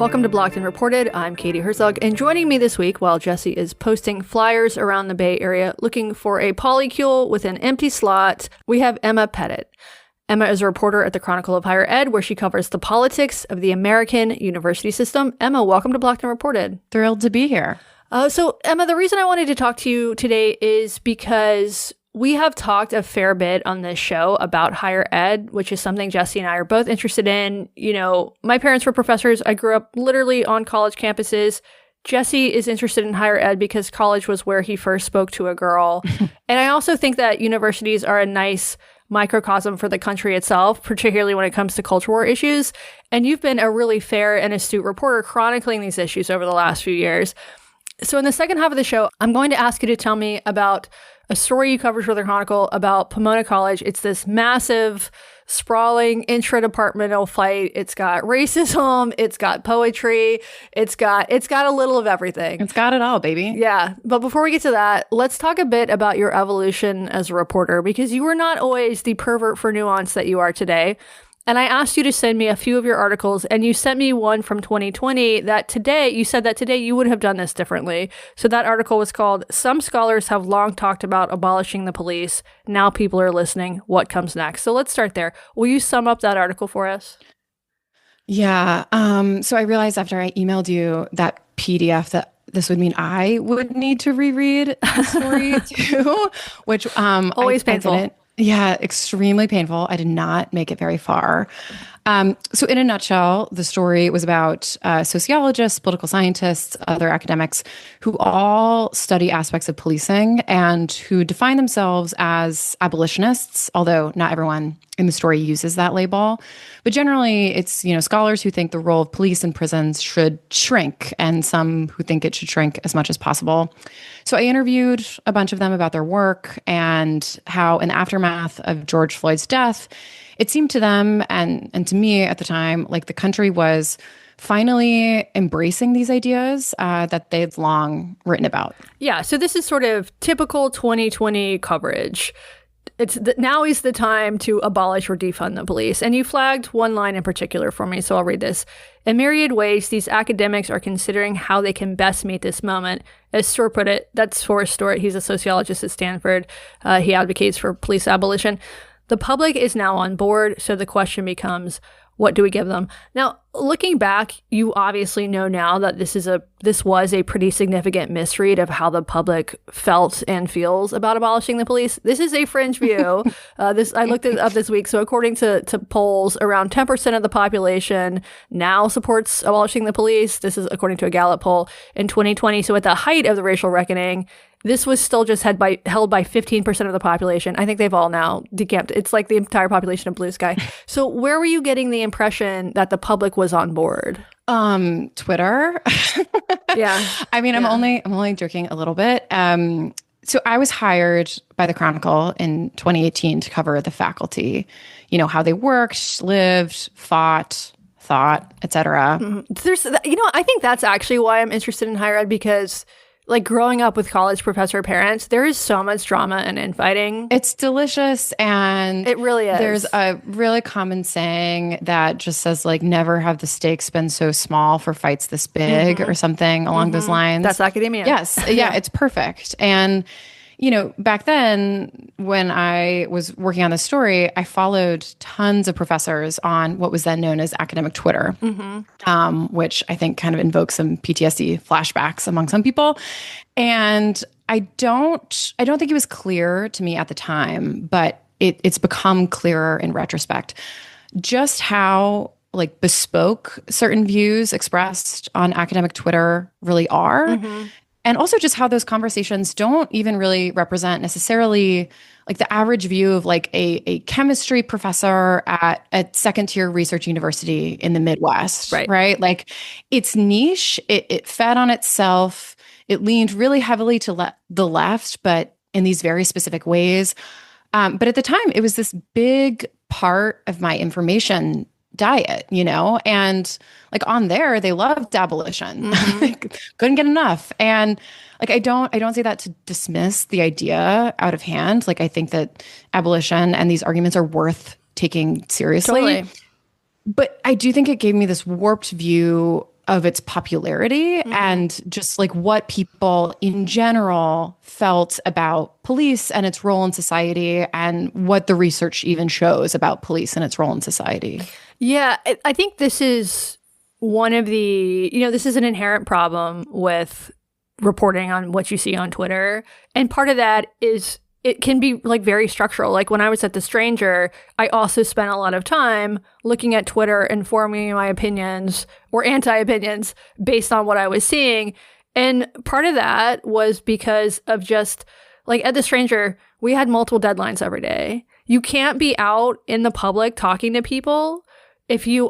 Welcome to Blocked and Reported. I'm Katie Herzog, and joining me this week while Jesse is posting flyers around the Bay Area looking for a polycule with an empty slot, we have Emma Pettit. Emma is a reporter at the Chronicle of Higher Ed, where she covers the politics of the American university system. Emma, welcome to Blocked and Reported. Thrilled to be here. So, Emma, the reason I wanted to talk to you today is because we have talked a fair bit on this show about higher ed, which is something Jesse and I are both interested in. You know, my parents were professors. I grew up literally on college campuses. Jesse is interested in higher ed because college was where he first spoke to a girl. And I also think that universities are a nice microcosm for the country itself, particularly when it comes to culture war issues. And you've been a really fair and astute reporter chronicling these issues over the last few years. So in the second half of the show, I'm going to ask you to tell me about a story you covered for the Chronicle about Pomona College. It's this massive, sprawling intra-departmental fight. It's got racism. It's got poetry. It's got a little of everything. It's got it all, baby. Yeah. But before we get to that, let's talk a bit about your evolution as a reporter, because you were not always the pervert for nuance that you are today. And I asked you to send me a few of your articles, and you sent me one from 2020 that today, you said that today you would have done this differently. So that article was called, "Some Scholars Have Long Talked About Abolishing the Police. Now People Are Listening. What Comes Next?" So let's start there. Will you sum up that article for us? Yeah. So I realized after I emailed you that PDF that this would mean I would need to reread the story too, which always painful. Yeah, extremely painful. I did not make it very far. So in a nutshell, the story was about sociologists, political scientists, other academics who all study aspects of policing and who define themselves as abolitionists, although not everyone in the story uses that label. But generally, it's, scholars who think the role of police in prisons should shrink, and some who think it should shrink as much as possible. So I interviewed a bunch of them about their work and how in the aftermath of George Floyd's death, it seemed to them and to me at the time like the country was finally embracing these ideas that they'd long written about. Yeah, so this is sort of typical 2020 coverage. Now is the time to abolish or defund the police. And you flagged one line in particular for me, so I'll read this. "In myriad ways, these academics are considering how they can best meet this moment." As Stewart put it, that's Forrest Stewart. He's a sociologist at Stanford. He advocates for police abolition. "The public is now on board, so the question becomes, what do we give them?" Now, looking back, you obviously know now that this was a pretty significant misread of how the public felt and feels about abolishing the police. This is a fringe view. I looked it up this week. So according to polls, around 10% of the population now supports abolishing the police. This is according to a Gallup poll in 2020. So at the height of the racial reckoning, this was still just held by 15% of the population. I think they've all now decamped. It's like the entire population of Blue Sky. So where were you getting the impression that the public was on board? Twitter. Yeah. I mean, I'm only joking a little bit. So I was hired by the Chronicle in 2018 to cover the faculty, how they worked, lived, fought, thought, etc. Mm-hmm. I think that's actually why I'm interested in higher ed, because like growing up with college professor parents, there is so much drama and infighting. It's delicious. And it really is. There's a really common saying that just says like, never have the stakes been so small for fights this big, mm-hmm. or something along those lines. That's academia. Yes. Yeah, it's perfect. And, back then when I was working on this story, I followed tons of professors on what was then known as academic Twitter, mm-hmm. Which I think kind of invokes some PTSD flashbacks among some people. And I don't think it was clear to me at the time, but it's become clearer in retrospect, just how like bespoke certain views expressed on academic Twitter really are. Mm-hmm. And also just how those conversations don't even really represent necessarily like the average view of like a chemistry professor at a second tier research university in the Midwest, right? Like it's niche, it fed on itself, it leaned really heavily to the left, but in these very specific ways. But at the time, it was this big part of my information diet, and like on there, they loved abolition, mm-hmm. Couldn't get enough. And like, I don't say that to dismiss the idea out of hand. Like, I think that abolition and these arguments are worth taking seriously. Totally. But I do think it gave me this warped view of its popularity and just like what people in general felt about police and its role in society and what the research even shows about police and its role in society. Yeah, I think this is one of the, this is an inherent problem with reporting on what you see on Twitter. And part of that is it can be like very structural. Like when I was at The Stranger, I also spent a lot of time looking at Twitter and forming my opinions or anti-opinions based on what I was seeing. And part of that was because of just like at The Stranger, we had multiple deadlines every day. You can't be out in the public talking to people if you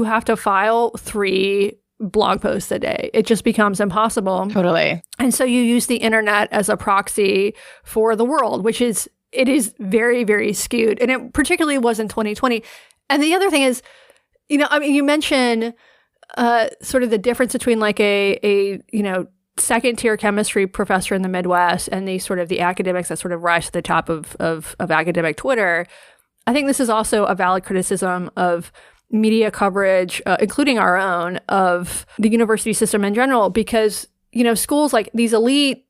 have to file 3 blog posts a day. It just becomes impossible. Totally. And so you use the internet as a proxy for the world, it is very, very skewed. And it particularly was in 2020. And the other thing is, you mentioned sort of the difference between like a second tier chemistry professor in the Midwest and the academics that sort of rise to the top of academic Twitter. I think this is also a valid criticism of media coverage, including our own, of the university system in general, because, schools like these elite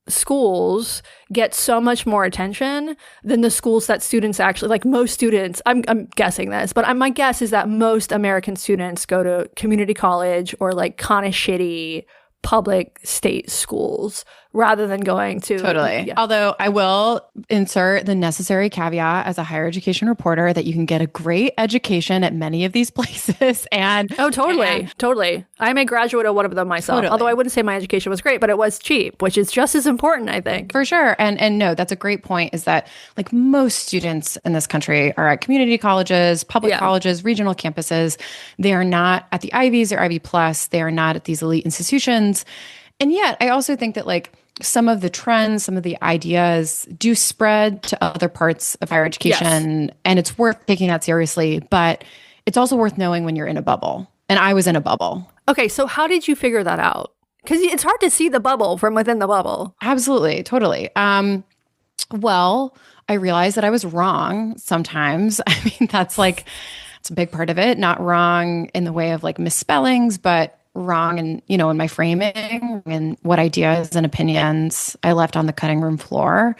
schools get so much more attention than the schools that students actually, like most students, I'm guessing this, but my guess is that most American students go to community college or like kind of shitty public state schools rather than going to... Totally. Yeah. Although I will insert the necessary caveat as a higher education reporter that you can get a great education at many of these places. And oh, totally. I'm a graduate of one of them myself. Totally. Although I wouldn't say my education was great, but it was cheap, which is just as important, I think. For sure. And no, that's a great point, is that like most students in this country are at community colleges, public colleges, regional campuses. They are not at the Ivies or Ivy Plus. They are not at these elite institutions. And yet I also think that like some of the trends, some of the ideas do spread to other parts of higher education, and it's worth taking that seriously, but it's also worth knowing when you're in a bubble. And I was in a bubble. Okay, so how did you figure that out? Because it's hard to see the bubble from within the bubble. Absolutely, totally. Well, I realized that I was wrong sometimes. I mean, it's a big part of it. Not wrong in the way of like misspellings, but wrong in my framing and what ideas and opinions I left on the cutting room floor.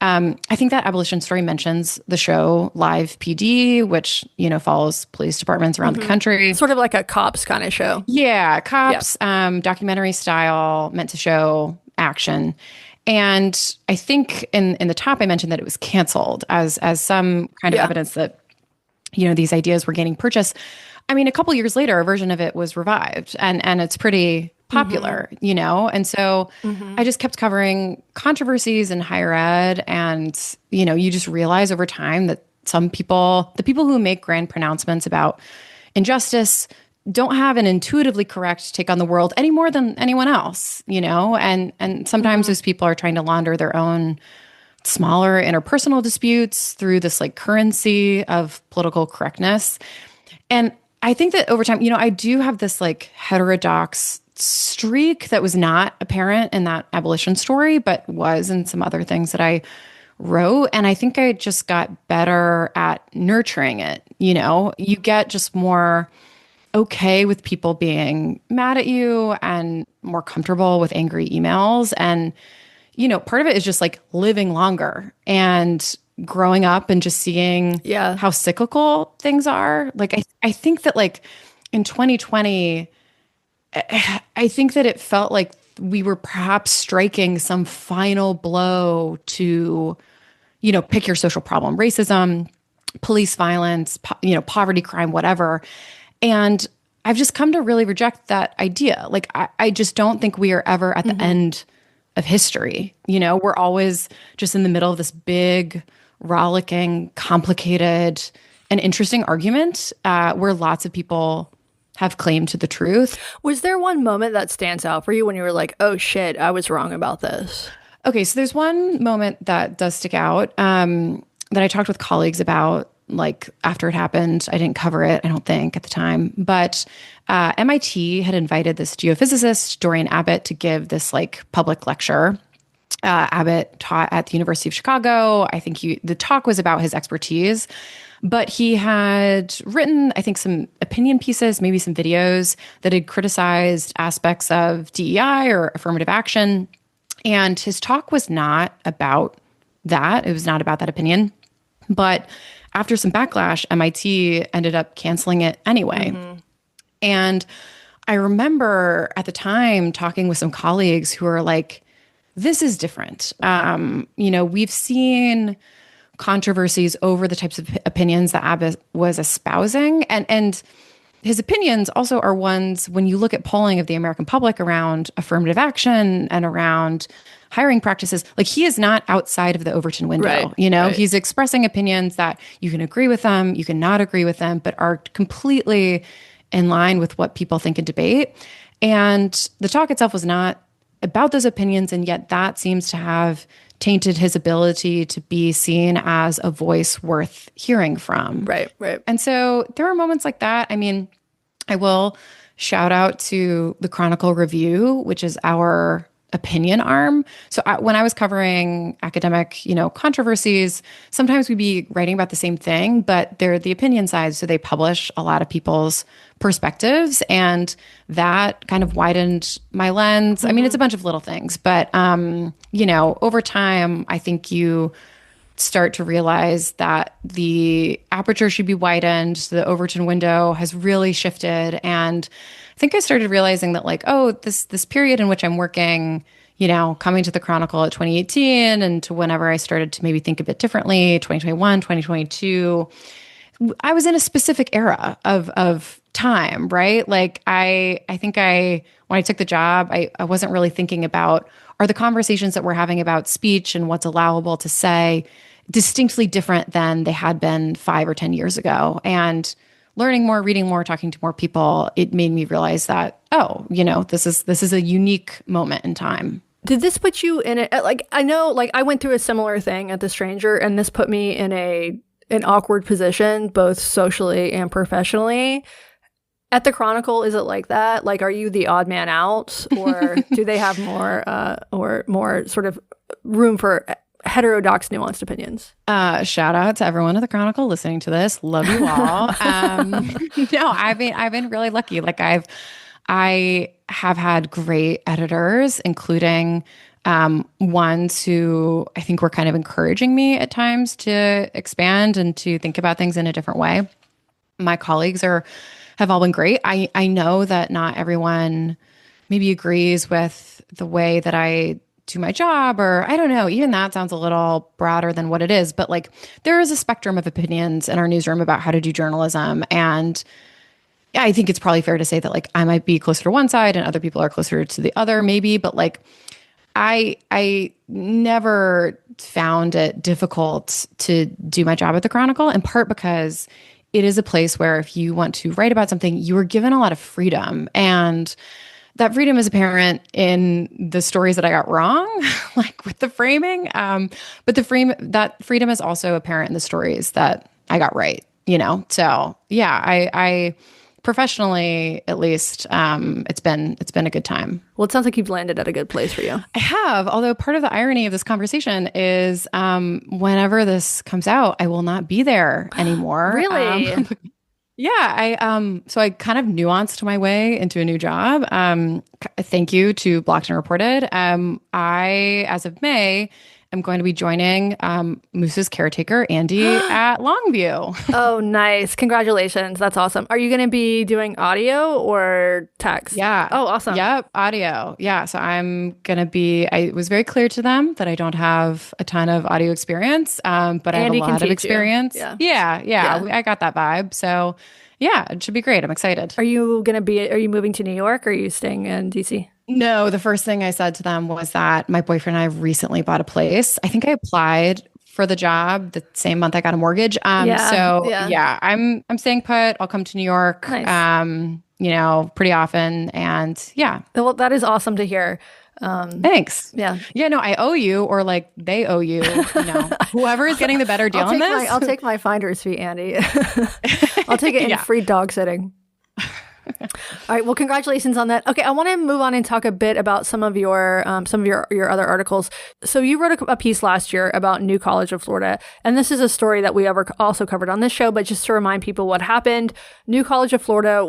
I think that Abolition Story mentions the show Live PD, which, follows police departments around the country. Sort of like a cops kind of show. Yeah, cops, documentary style, meant to show action. And I think in the top, I mentioned that it was canceled as some kind of evidence that, these ideas were gaining purchase. I mean, a couple years later, a version of it was revived and it's pretty popular, And so I just kept covering controversies in higher ed. And, you just realize over time that the people who make grand pronouncements about injustice don't have an intuitively correct take on the world any more than anyone else, and sometimes those people are trying to launder their own smaller interpersonal disputes through this like currency of political correctness. And I think that over time, I do have this like heterodox streak that was not apparent in that abolition story, but was in some other things that I wrote. And I think I just got better at nurturing it. You get just more okay with people being mad at you and more comfortable with angry emails. And, part of it is just like living longer and growing up and just seeing how cyclical things are. Like, I think that like in 2020, I think that it felt like we were perhaps striking some final blow to, pick your social problem, racism, police violence, poverty, crime, whatever. And I've just come to really reject that idea. Like, I just don't think we are ever at the end of history. We're always just in the middle of this big, rollicking, complicated, and interesting argument where lots of people have claim to the truth. Was there one moment that stands out for you when you were like, oh shit, I was wrong about this? Okay, so there's one moment that does stick out that I talked with colleagues about, like after it happened. I didn't cover it, I don't think, at the time. But MIT had invited this geophysicist, Dorian Abbott, to give this like public lecture Abbott taught at the University of Chicago. I think the talk was about his expertise, but he had written, I think, some opinion pieces, maybe some videos that had criticized aspects of DEI or affirmative action. And his talk was not about that. It was not about that opinion. But after some backlash, MIT ended up canceling it anyway. And I remember at the time talking with some colleagues who are like, this is different. We've seen controversies over the types of opinions that Abbott was espousing. And his opinions also are ones, when you look at polling of the American public around affirmative action and around hiring practices, like he is not outside of the Overton window. Right. He's expressing opinions that you can agree with them, you can not agree with them, but are completely in line with what people think in debate. And the talk itself was not about those opinions, and yet that seems to have tainted his ability to be seen as a voice worth hearing from. Right. And so there are moments like that. I mean, I will shout out to the Chronicle Review, which is our opinion arm. So when I was covering academic, controversies, sometimes we'd be writing about the same thing, but they're the opinion side. So they publish a lot of people's perspectives, and that kind of widened my lens. I mean, it's a bunch of little things, but, over time, I think you start to realize that the aperture should be widened. The Overton window has really shifted. And I think I started realizing that this period in which I'm working, coming to the Chronicle at 2018 and to whenever I started to maybe think a bit differently, 2021, 2022, I was in a specific era of time, right? Like I think when I took the job, I wasn't really thinking about, are the conversations that we're having about speech and what's allowable to say distinctly different than they had been 5 or 10 years ago? And learning more, reading more, talking to more people, it made me realize that, this is a unique moment in time. Did this put you in it? I know, I went through a similar thing at The Stranger, and this put me in an awkward position, both socially and professionally. At the Chronicle, is it like that? Are you the odd man out, or do they have more sort of room for heterodox, nuanced opinions? Shout out to everyone at the Chronicle listening to this. Love you all. No, I've been really lucky. I have had great editors, including ones who I think were kind of encouraging me at times to expand and to think about things in a different way. My colleagues have all been great. I know that not everyone maybe agrees with the way that I do my job, or I don't know, even that sounds a little broader than what it is. But there is a spectrum of opinions in our newsroom about how to do journalism. And I think it's probably fair to say that I might be closer to one side and other people are closer to the other, maybe. But I never found it difficult to do my job at the Chronicle, in part because it is a place where if you want to write about something, you are given a lot of freedom. And that freedom is apparent in the stories that I got wrong, with the framing. But that freedom is also apparent in the stories that I got right, So yeah, I professionally, at least, it's been a good time. Well, it sounds like you've landed at a good place for you. I have, although part of the irony of this conversation is whenever this comes out, I will not be there anymore. Really? Yeah. So I kind of nuanced my way into a new job. Thank you to Blocked and Reported. I, as of May, am going to be joining Moose's caretaker, Andy, at Longview. Oh, nice. Congratulations. That's awesome. Are you going to be doing audio or text? Yeah. Oh, awesome. Yep. Audio. Yeah. So I'm going to be, I was very clear to them that I don't have a ton of audio experience, but Andy I have a lot of experience. Yeah. I got that vibe. So yeah, it should be great. I'm excited. Are you moving to New York, or are you staying in DC? No, the first thing I said to them was that my boyfriend and I recently bought a place. I think I applied for the job the same month I got a mortgage. I'm staying put. I'll come to New York, nice. Pretty often. And yeah. Well, that is awesome to hear. Thanks. Yeah. Yeah, no, I owe you, or they owe you, whoever is getting the better deal on this. I'll take my finder's fee, Andy. I'll take it in free dog sitting. All right. Well, congratulations on that. Okay, I want to move on and talk a bit about some of your other articles. So you wrote a piece last year about New College of Florida, and this is a story that we also covered on this show. But just to remind people what happened, New College of Florida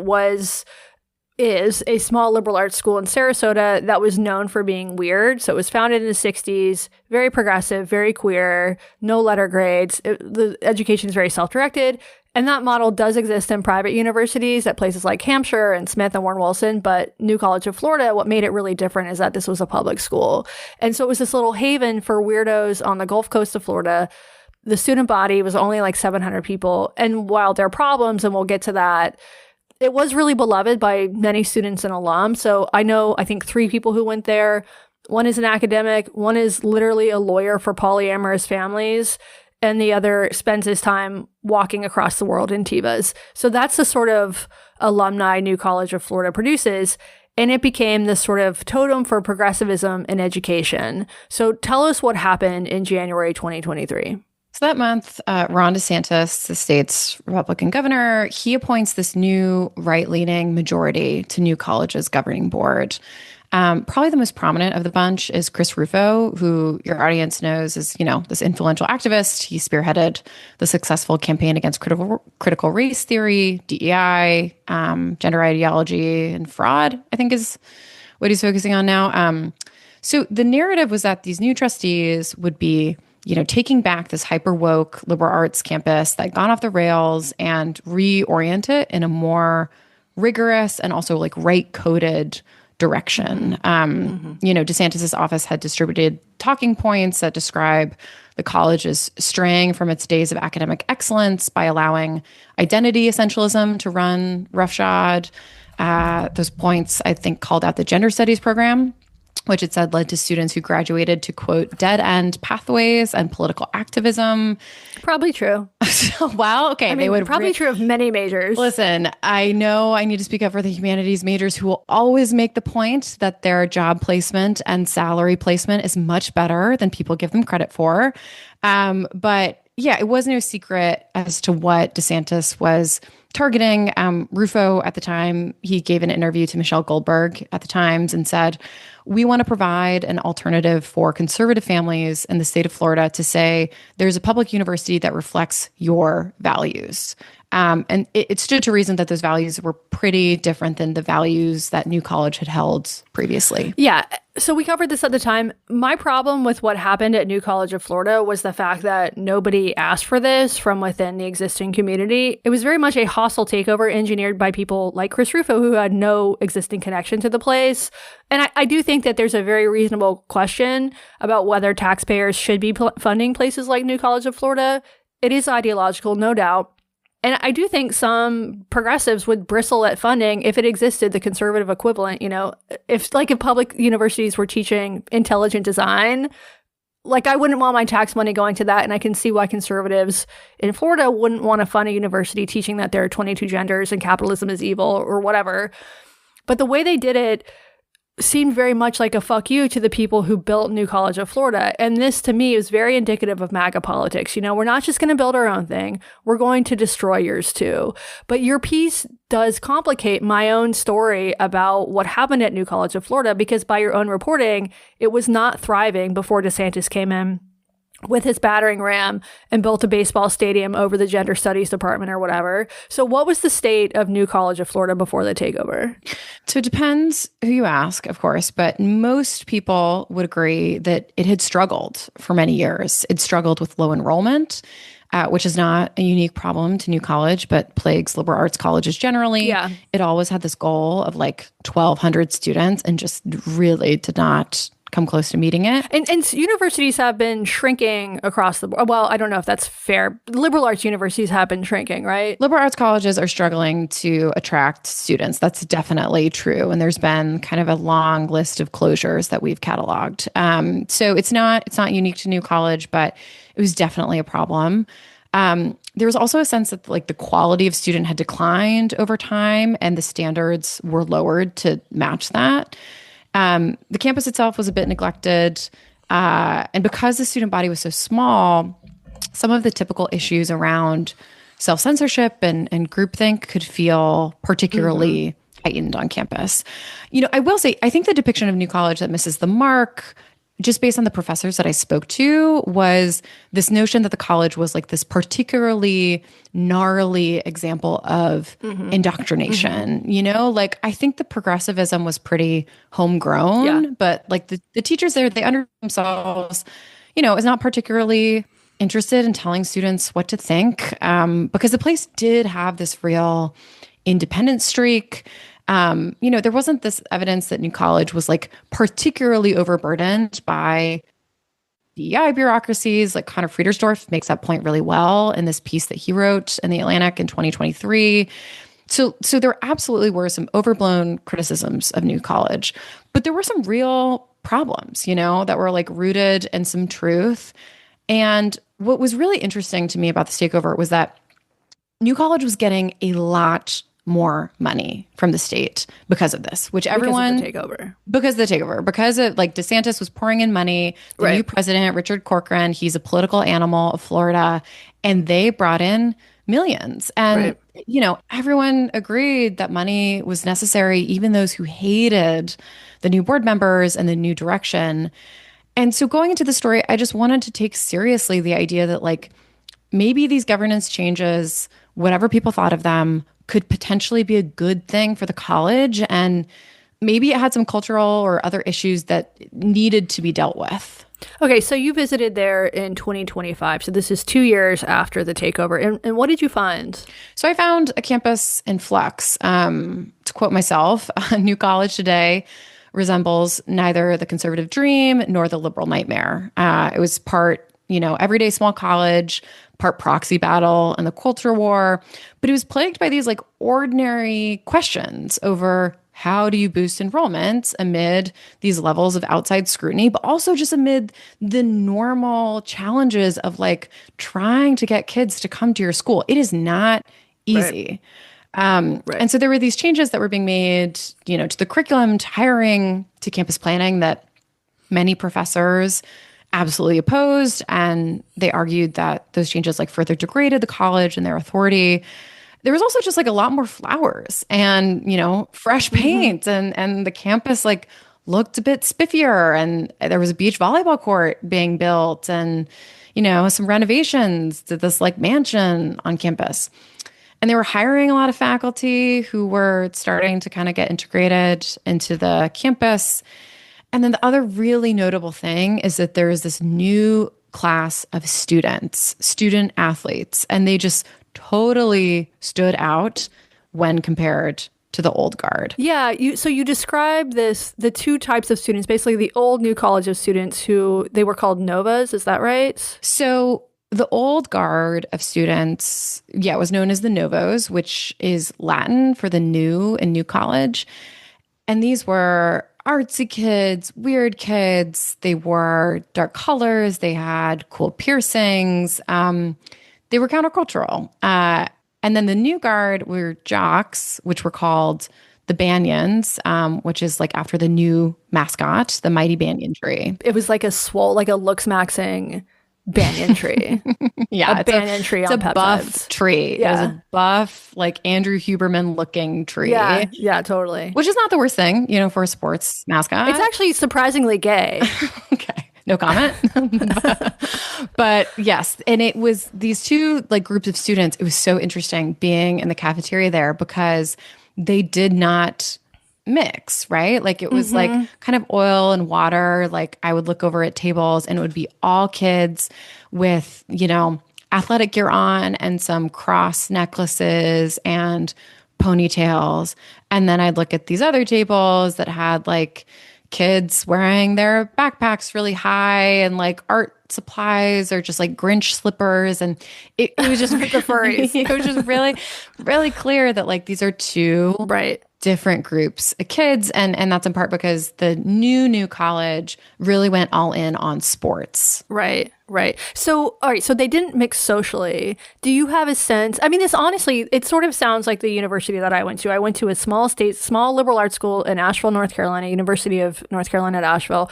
is a small liberal arts school in Sarasota that was known for being weird. So it was founded in the 60s, very progressive, very queer, no letter grades. The education is very self-directed. And that model does exist in private universities at places like Hampshire and Smith and Warren Wilson. But New College of Florida, what made it really different is that this was a public school. And so it was this little haven for weirdos on the Gulf Coast of Florida. The student body was only like 700 people. And while there are problems, and we'll get to that, it was really beloved by many students and alums. So I think 3 people who went there. One is an academic, one is literally a lawyer for polyamorous families, and the other spends his time walking across the world in Tevas. So that's the sort of alumni New College of Florida produces. And it became this sort of totem for progressivism in education. So tell us what happened in January 2023. So that month, Ron DeSantis, the state's Republican governor, he appoints this new right-leaning majority to New College's governing board. Probably the most prominent of the bunch is Chris Rufo, who your audience knows is, this influential activist. He spearheaded the successful campaign against critical race theory, DEI, gender ideology, and fraud, I think is what he's focusing on now. So the narrative was that these new trustees would be taking back this hyper woke liberal arts campus that had gone off the rails and reorient it in a more rigorous and also like right coded direction. DeSantis's office had distributed talking points that describe the college as straying from its days of academic excellence by allowing identity essentialism to run roughshod. Those points, I think, called out the gender studies program, which it said led to students who graduated to, quote, dead-end pathways and political activism. Probably true. Wow. Okay. They would probably true of many majors. Listen, I know I need to speak up for the humanities majors who will always make the point that their job placement and salary placement is much better than people give them credit for. But yeah, it was no secret as to what DeSantis was targeting. Rufo at the time, he gave an interview to Michelle Goldberg at the Times and said, "We want to provide an alternative for conservative families in the state of Florida to say there's a public university that reflects your values." And it stood to reason that those values were pretty different than the values that New College had held previously. Yeah. So we covered this at the time. My problem with what happened at New College of Florida was the fact that nobody asked for this from within the existing community. It was very much a hostile takeover engineered by people like Chris Rufo, who had no existing connection to the place. And I do think that there's a very reasonable question about whether taxpayers should be funding places like New College of Florida. It is ideological, no doubt. And I do think some progressives would bristle at funding if it existed, the conservative equivalent. If public universities were teaching intelligent design, I wouldn't want my tax money going to that. And I can see why conservatives in Florida wouldn't want to fund a university teaching that there are 22 genders and capitalism is evil or whatever. But the way they did it seemed very much like a fuck you to the people who built New College of Florida. And this, to me, is very indicative of MAGA politics. We're not just going to build our own thing. We're going to destroy yours too. But your piece does complicate my own story about what happened at New College of Florida, because by your own reporting, it was not thriving before DeSantis came in with his battering ram and built a baseball stadium over the gender studies department or whatever. So what was the state of New College of Florida before the takeover? So it depends who you ask, of course, but most people would agree that it had struggled for many years. It struggled with low enrollment, which is not a unique problem to New College, but plagues liberal arts colleges generally. Yeah. It always had this goal of 1,200 students and just really did not come close to meeting it. And universities have been shrinking across the board. Well, I don't know if that's fair. Liberal arts universities have been shrinking, right? Liberal arts colleges are struggling to attract students. That's definitely true. And there's been kind of a long list of closures that we've cataloged. So it's not unique to New College, but it was definitely a problem. There was also a sense that the quality of student had declined over time and the standards were lowered to match that. The campus itself was a bit neglected. And because the student body was so small, some of the typical issues around self-censorship and groupthink could feel particularly heightened on campus. I will say, I think the depiction of New College that misses the mark, just based on the professors that I spoke to, was this notion that the college was like this particularly gnarly example of indoctrination. Like I think the progressivism was pretty homegrown, but like the teachers there, they under themselves, is not particularly interested in telling students what to think, because the place did have this real independent streak. There wasn't this evidence that New College was like particularly overburdened by DEI bureaucracies. Like Connor Friedersdorf makes that point really well in this piece that he wrote in The Atlantic in 2023. So there absolutely were some overblown criticisms of New College, but there were some real problems, that were like rooted in some truth. And what was really interesting to me about this takeover was that New College was getting a lot more money from the state because of this, which everyone because of the takeover, because of like DeSantis was pouring in money. The new president, Richard Corcoran, he's a political animal of Florida, and they brought in millions. And everyone agreed that money was necessary, even those who hated the new board members and the new direction. And so going into the story, I just wanted to take seriously the idea that like maybe these governance changes, whatever people thought of them, could potentially be a good thing for the college. And maybe it had some cultural or other issues that needed to be dealt with. Okay, so you visited there in 2025. So this is 2 years after the takeover. And what did you find? So I found a campus in flux. To quote myself, New College today resembles neither the conservative dream nor the liberal nightmare. It was part, everyday small college, part proxy battle and the culture war, but it was plagued by these like ordinary questions over how do you boost enrollment amid these levels of outside scrutiny, but also just amid the normal challenges of like trying to get kids to come to your school. It is not easy. And so there were these changes that were being made, to the curriculum, to hiring, to campus planning that many professors absolutely opposed. And they argued that those changes like further degraded the college and their authority. There was also just like a lot more flowers and, fresh paint and the campus like looked a bit spiffier. And there was a beach volleyball court being built and, some renovations to this like mansion on campus. And they were hiring a lot of faculty who were starting to kind of get integrated into the campus. And then the other really notable thing is that there is this new class of students, student athletes, and they just totally stood out when compared to the old guard. Yeah, so you described the two types of students, basically the old New College of students who they were called novas, is that right? So the old guard of students, was known as the novos, which is Latin for the new in New College. And these were artsy kids, weird kids. They wore dark colors. They had cool piercings. They were countercultural. And then the new guard were jocks, which were called the Banyans, which is like after the new mascot, the mighty banyan tree. It was like a looks-maxing banyan tree. A banyan tree on peptides. It's a buff tree. Yeah. It was a buff, like Andrew Huberman looking tree. Yeah, totally. Which is not the worst thing, for a sports mascot. It's actually surprisingly gay. Okay. No comment. But yes, and it was these two like groups of students. It was so interesting being in the cafeteria there because they did not mix, right? Like it was like kind of oil and water. Like I would look over at tables and it would be all kids with, athletic gear on and some cross necklaces and ponytails. And then I'd look at these other tables that had like kids wearing their backpacks really high and like art supplies or just like Grinch slippers. And it was just the furries. It was just really, really clear that like these are two different groups of kids. And that's in part because the new college really went all in on sports. Right. So, all right. So they didn't mix socially. Do you have a sense? I mean, this honestly, it sort of sounds like the university that I went to. I went to a small liberal arts school in Asheville, North Carolina, University of North Carolina at Asheville.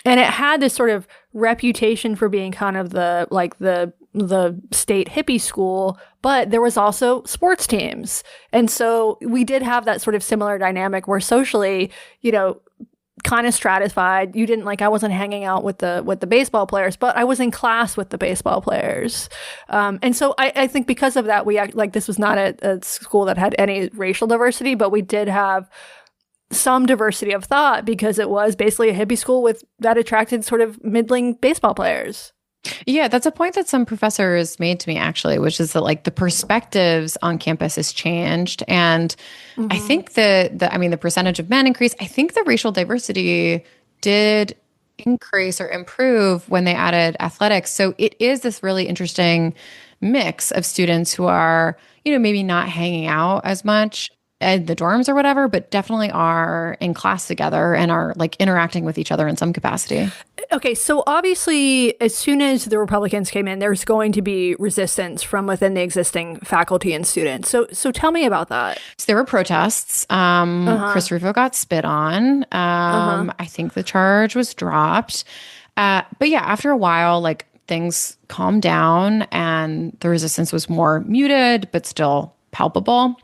And it had this sort of reputation for being kind of the state hippie school, but there was also sports teams. And so we did have that sort of similar dynamic where socially, kind of stratified. You didn't I wasn't hanging out with the baseball players, but I was in class with the baseball players. And so I think because of that, we this was not a school that had any racial diversity, but we did have some diversity of thought because it was basically a hippie school that attracted sort of middling baseball players. Yeah, that's a point that some professors made to me actually, which is that the perspectives on campus has changed. And I think the percentage of men increased. I think the racial diversity did increase or improve when they added athletics. So it is this really interesting mix of students who are, maybe not hanging out as much in the dorms or whatever, but definitely are in class together and are interacting with each other in some capacity. Okay, so obviously, as soon as the Republicans came in, there's going to be resistance from within the existing faculty and students. So tell me about that. So there were protests. Chris Rufo got spit on. I think the charge was dropped. But yeah, after a while, things calmed down and the resistance was more muted, but still palpable.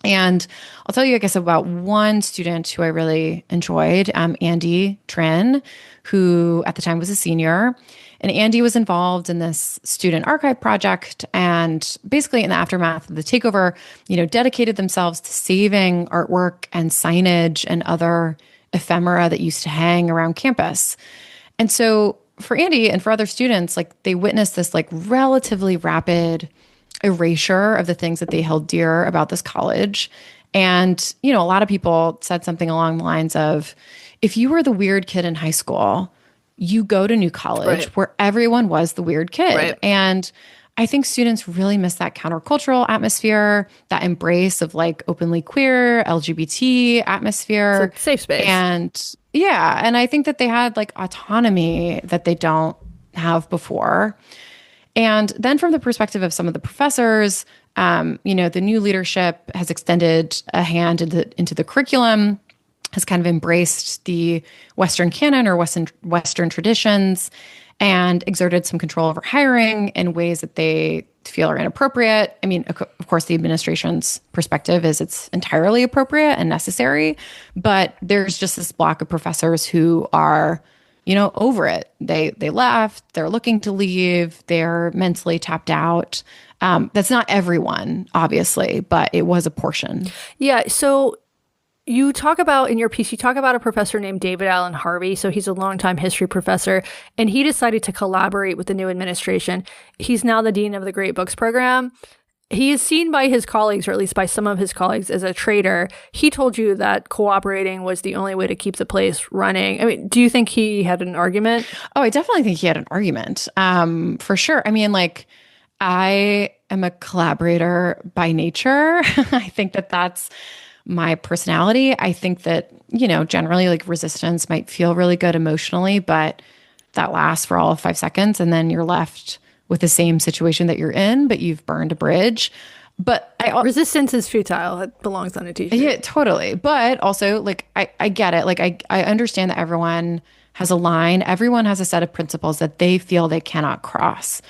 And I'll tell you, I guess, about one student who I really enjoyed, Andy Trin, who at the time was a senior. And Andy was involved in this student archive project and basically in the aftermath of the takeover, dedicated themselves to saving artwork and signage and other ephemera that used to hang around campus. And so for Andy and for other students, they witnessed this relatively rapid erasure of the things that they held dear about this college. And, a lot of people said something along the lines of, if you were the weird kid in high school, you go to New College where everyone was the weird kid. Right. And I think students really miss that countercultural atmosphere, that embrace of openly queer, LGBT atmosphere. It's a safe space. And yeah, and I think that they had autonomy that they don't have before. And then from the perspective of some of the professors, the new leadership has extended a hand into the curriculum, has kind of embraced the Western canon or Western traditions, and exerted some control over hiring in ways that they feel are inappropriate. I mean, of course, the administration's perspective is it's entirely appropriate and necessary, but there's just this block of professors who are over it. They left, they're looking to leave, they're mentally tapped out. That's not everyone, obviously, but it was a portion. Yeah. So you talk about in your piece, you talk about a professor named David Allen Harvey. So he's a longtime history professor, and he decided to collaborate with the new administration. He's now the dean of the Great Books program. He is seen by his colleagues, or at least by some of his colleagues, as a traitor. He told you that cooperating was the only way to keep the place running. I mean, do you think he had an argument? Oh, I definitely think he had an argument, for sure. I mean, I am a collaborator by nature. I think that that's my personality. I think that, generally resistance might feel really good emotionally, but that lasts for all of 5 seconds. And then you're left with the same situation that you're in, but you've burned a bridge. But resistance is futile. It belongs on a t-shirt. Yeah, totally. But also, I get it. I understand that everyone has a line. Everyone has a set of principles that they feel they cannot cross.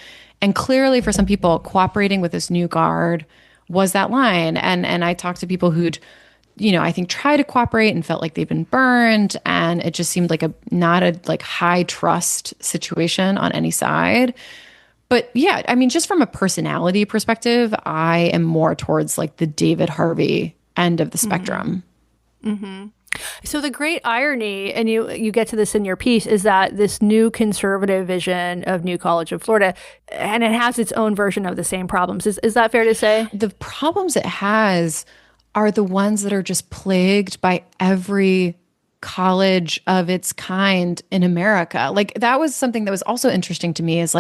And clearly, for some people, cooperating with this new guard was that line. And I talked to people who'd, I think tried to cooperate and felt like they've been burned. And it just seemed like not a high trust situation on any side. But yeah, I mean, just from a personality perspective, I am more towards the David Harvey end of the spectrum. Mm-hmm. So the great irony, and you get to this in your piece, is that this new conservative vision of New College of Florida, and it has its own version of the same problems. Is that fair to say? The problems it has are the ones that are just plagued by every college of its kind in America. That was something that was also interesting to me is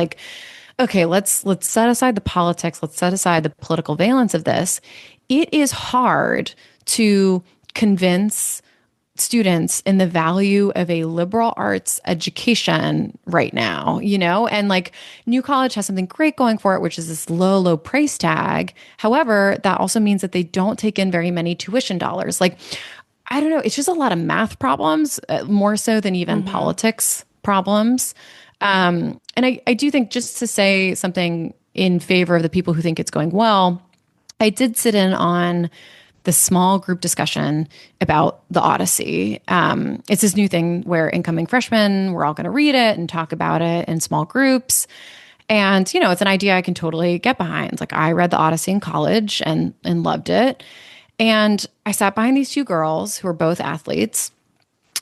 okay, let's set aside the politics. Let's set aside the political valence of this. It is hard to convince students in the value of a liberal arts education right now, and New College has something great going for it, which is this low price tag. However, that also means that they don't take in very many tuition dollars. I don't know. It's just a lot of math problems, more so than even politics problems. And I do think, just to say something in favor of the people who think it's going well, I did sit in on the small group discussion about the Odyssey. It's this new thing where incoming freshmen, we're all going to read it and talk about it in small groups. And, it's an idea I can totally get behind. Like, I read the Odyssey in college and loved it. And I sat behind these two girls who were both athletes,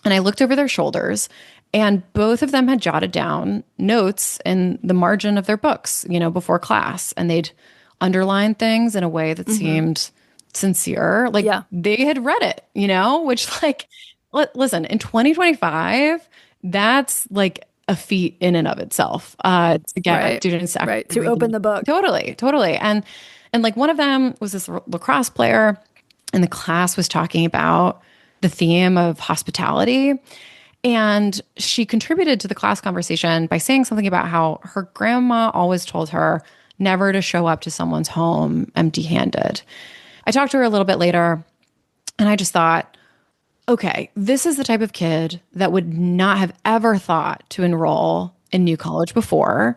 and I looked over their shoulders, and both of them had jotted down notes in the margin of their books, before class. And they'd underline things in a way that seemed sincere. Like, they had read it, which, like, listen, in 2025, that's like a feat in and of itself, to get students to open the book. Totally. And like, one of them was this lacrosse player, and the class was talking about the theme of hospitality. And she contributed to the class conversation by saying something about how her grandma always told her never to show up to someone's home empty-handed. I talked to her a little bit later, and I just thought, okay, this is the type of kid that would not have ever thought to enroll in New College before,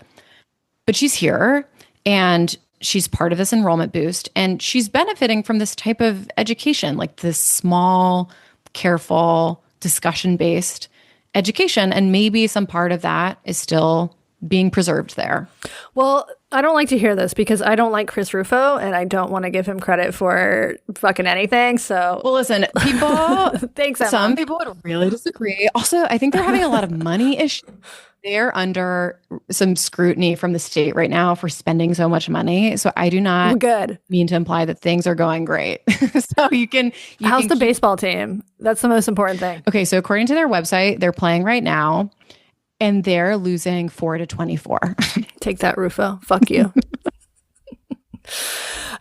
but she's here, and she's part of this enrollment boost, and she's benefiting from this type of education, like this small, careful, discussion-based education. And maybe some part of that is still being preserved there. Well, I don't like to hear this because I don't like Chris Rufo, and I don't want to give him credit for fucking anything. So, well, listen, people, thanks, Emma. Some people would really disagree. Also, I think they're having a lot of money issues. They're under some scrutiny from the state right now for spending so much money. So I do not mean to imply that things are going great. So how's the baseball team? That's the most important thing. Okay, so according to their website, they're playing right now, and they're losing 4-24. Take that, Rufo. Fuck you.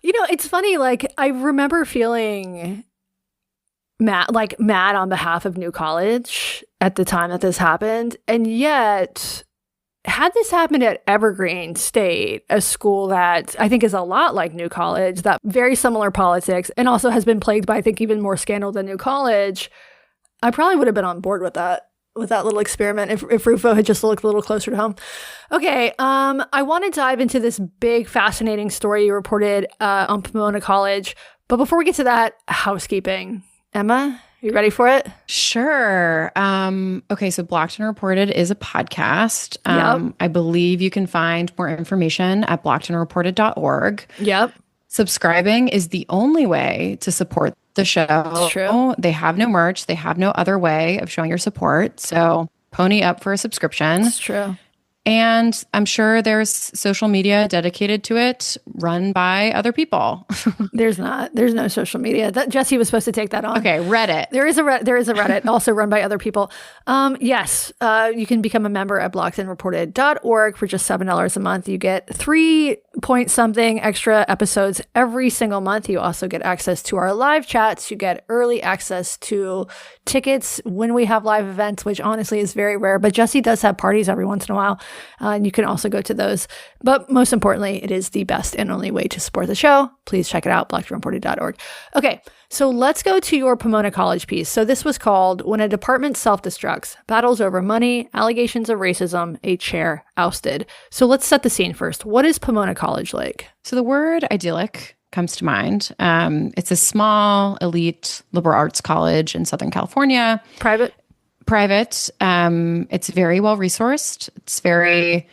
It's funny. Like, I remember feeling mad on behalf of New College at the time that this happened. And yet, had this happened at Evergreen State, a school that I think is a lot like New College, that very similar politics, and also has been plagued by, I think, even more scandal than New College, I probably would have been on board with that little experiment if Rufo had just looked a little closer to home. Okay, I want to dive into this big, fascinating story you reported on Pomona College. But before we get to that, housekeeping. Emma, you ready for it? Sure. Okay, so Blocked and Reported is a podcast. Yep. I believe you can find more information at blockedandreported.org. Yep. Subscribing is the only way to support the show. That's true. They have no merch. They have no other way of showing your support. So pony up for a subscription. That's true. And I'm sure there's social media dedicated to it, run by other people. There's not. There's no social media. Jesse was supposed to take that on. Okay, Reddit. There is a Reddit, also run by other people. Yes, you can become a member at blockedandreported.org for just $7 a month. You get 3-point-something extra episodes every single month. You also get access to our live chats. You get early access to tickets when we have live events, which honestly is very rare. But Jesse does have parties every once in a while. And you can also go to those. But most importantly, it is the best and only way to support the show. Please check it out, blockedandreported.org. Okay, so let's go to your Pomona College piece. So this was called When a Department Self-Destructs, Battles Over Money, Allegations of Racism, a Chair Ousted. So let's set the scene first. What is Pomona College like? So the word idyllic comes to mind. It's a small, elite liberal arts college in Southern California. Private. It's very well resourced. It's very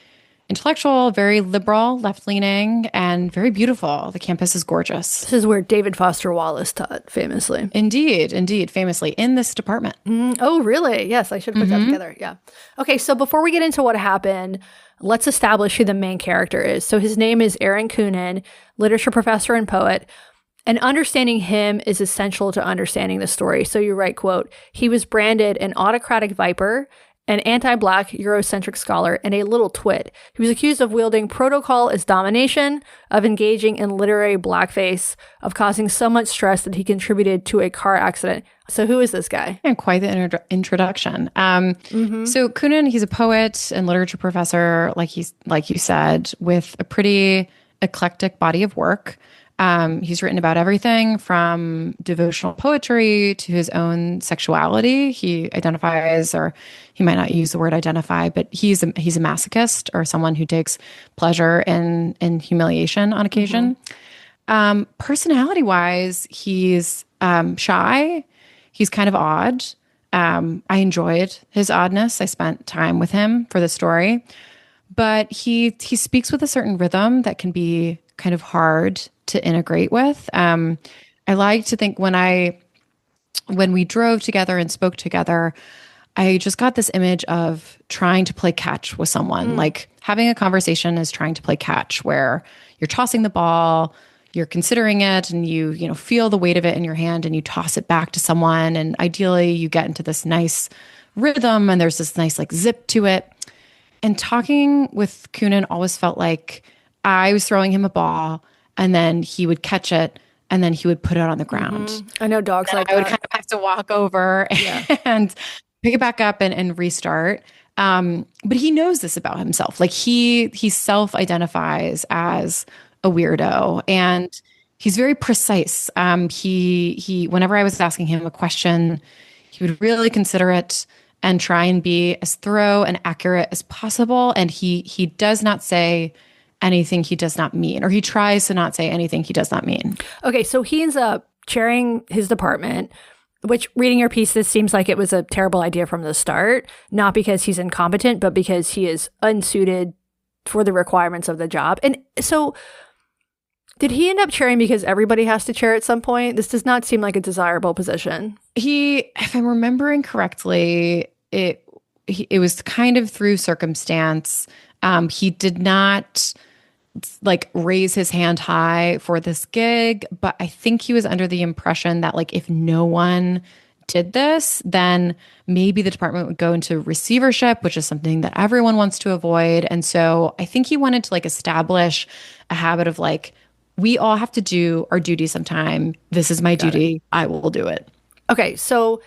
intellectual, very liberal, left-leaning, and very beautiful. The campus is gorgeous. This is where David Foster Wallace taught, famously. Indeed, famously, in this department. Oh, really? Yes, I should have put that together. Yeah. Okay, so before we get into what happened, let's establish who the main character is. So his name is Aaron Coonan, literature professor and poet. And understanding him is essential to understanding the story. So you write, quote, he was branded an autocratic viper, an anti-Black Eurocentric scholar, and a little twit. He was accused of wielding protocol as domination, of engaging in literary blackface, of causing so much stress that he contributed to a car accident. So who is this guy? And quite the introduction. So Coonan, he's a poet and literature professor, like you said, with a pretty eclectic body of work. He's written about everything from devotional poetry to his own sexuality. He identifies, or he might not use the word identify, but he's a masochist, or someone who takes pleasure in humiliation on occasion. Personality wise, he's shy. He's kind of odd. I enjoyed his oddness. I spent time with him for the story, but he speaks with a certain rhythm that can be kind of hard to integrate with. I like to think when we drove together and spoke together, I just got this image of trying to play catch with someone. Like having a conversation is trying to play catch, where you're tossing the ball, you're considering it, and you feel the weight of it in your hand, and you toss it back to someone, and ideally you get into this nice rhythm, and there's this nice like zip to it. And talking with Coonan always felt like I was throwing him a ball, and then he would catch it, and then he would put it on the ground. I know dogs like I would kind of have to walk over and pick it back up and restart. But he knows this about himself. Like he self-identifies as a weirdo, and he's very precise. He whenever I was asking him a question, he would really consider it and try and be as thorough and accurate as possible. And he does not say anything he does not mean, or he tries to not say anything he does not mean. Okay, so he ends up chairing his department, which, reading your piece, this seems like it was a terrible idea from the start, not because he's incompetent, but because he is unsuited for the requirements of the job. And so did he end up chairing because everybody has to chair at some point? This does not seem like a desirable position. If I'm remembering correctly, it was kind of through circumstance. He did not like raise his hand high for this gig, but I think he was under the impression that like if no one did this, then maybe the department would go into receivership, which is something that everyone wants to avoid. And so I think he wanted to like establish a habit of like, we all have to do our duty sometime. This is my duty. I will do it. Okay, so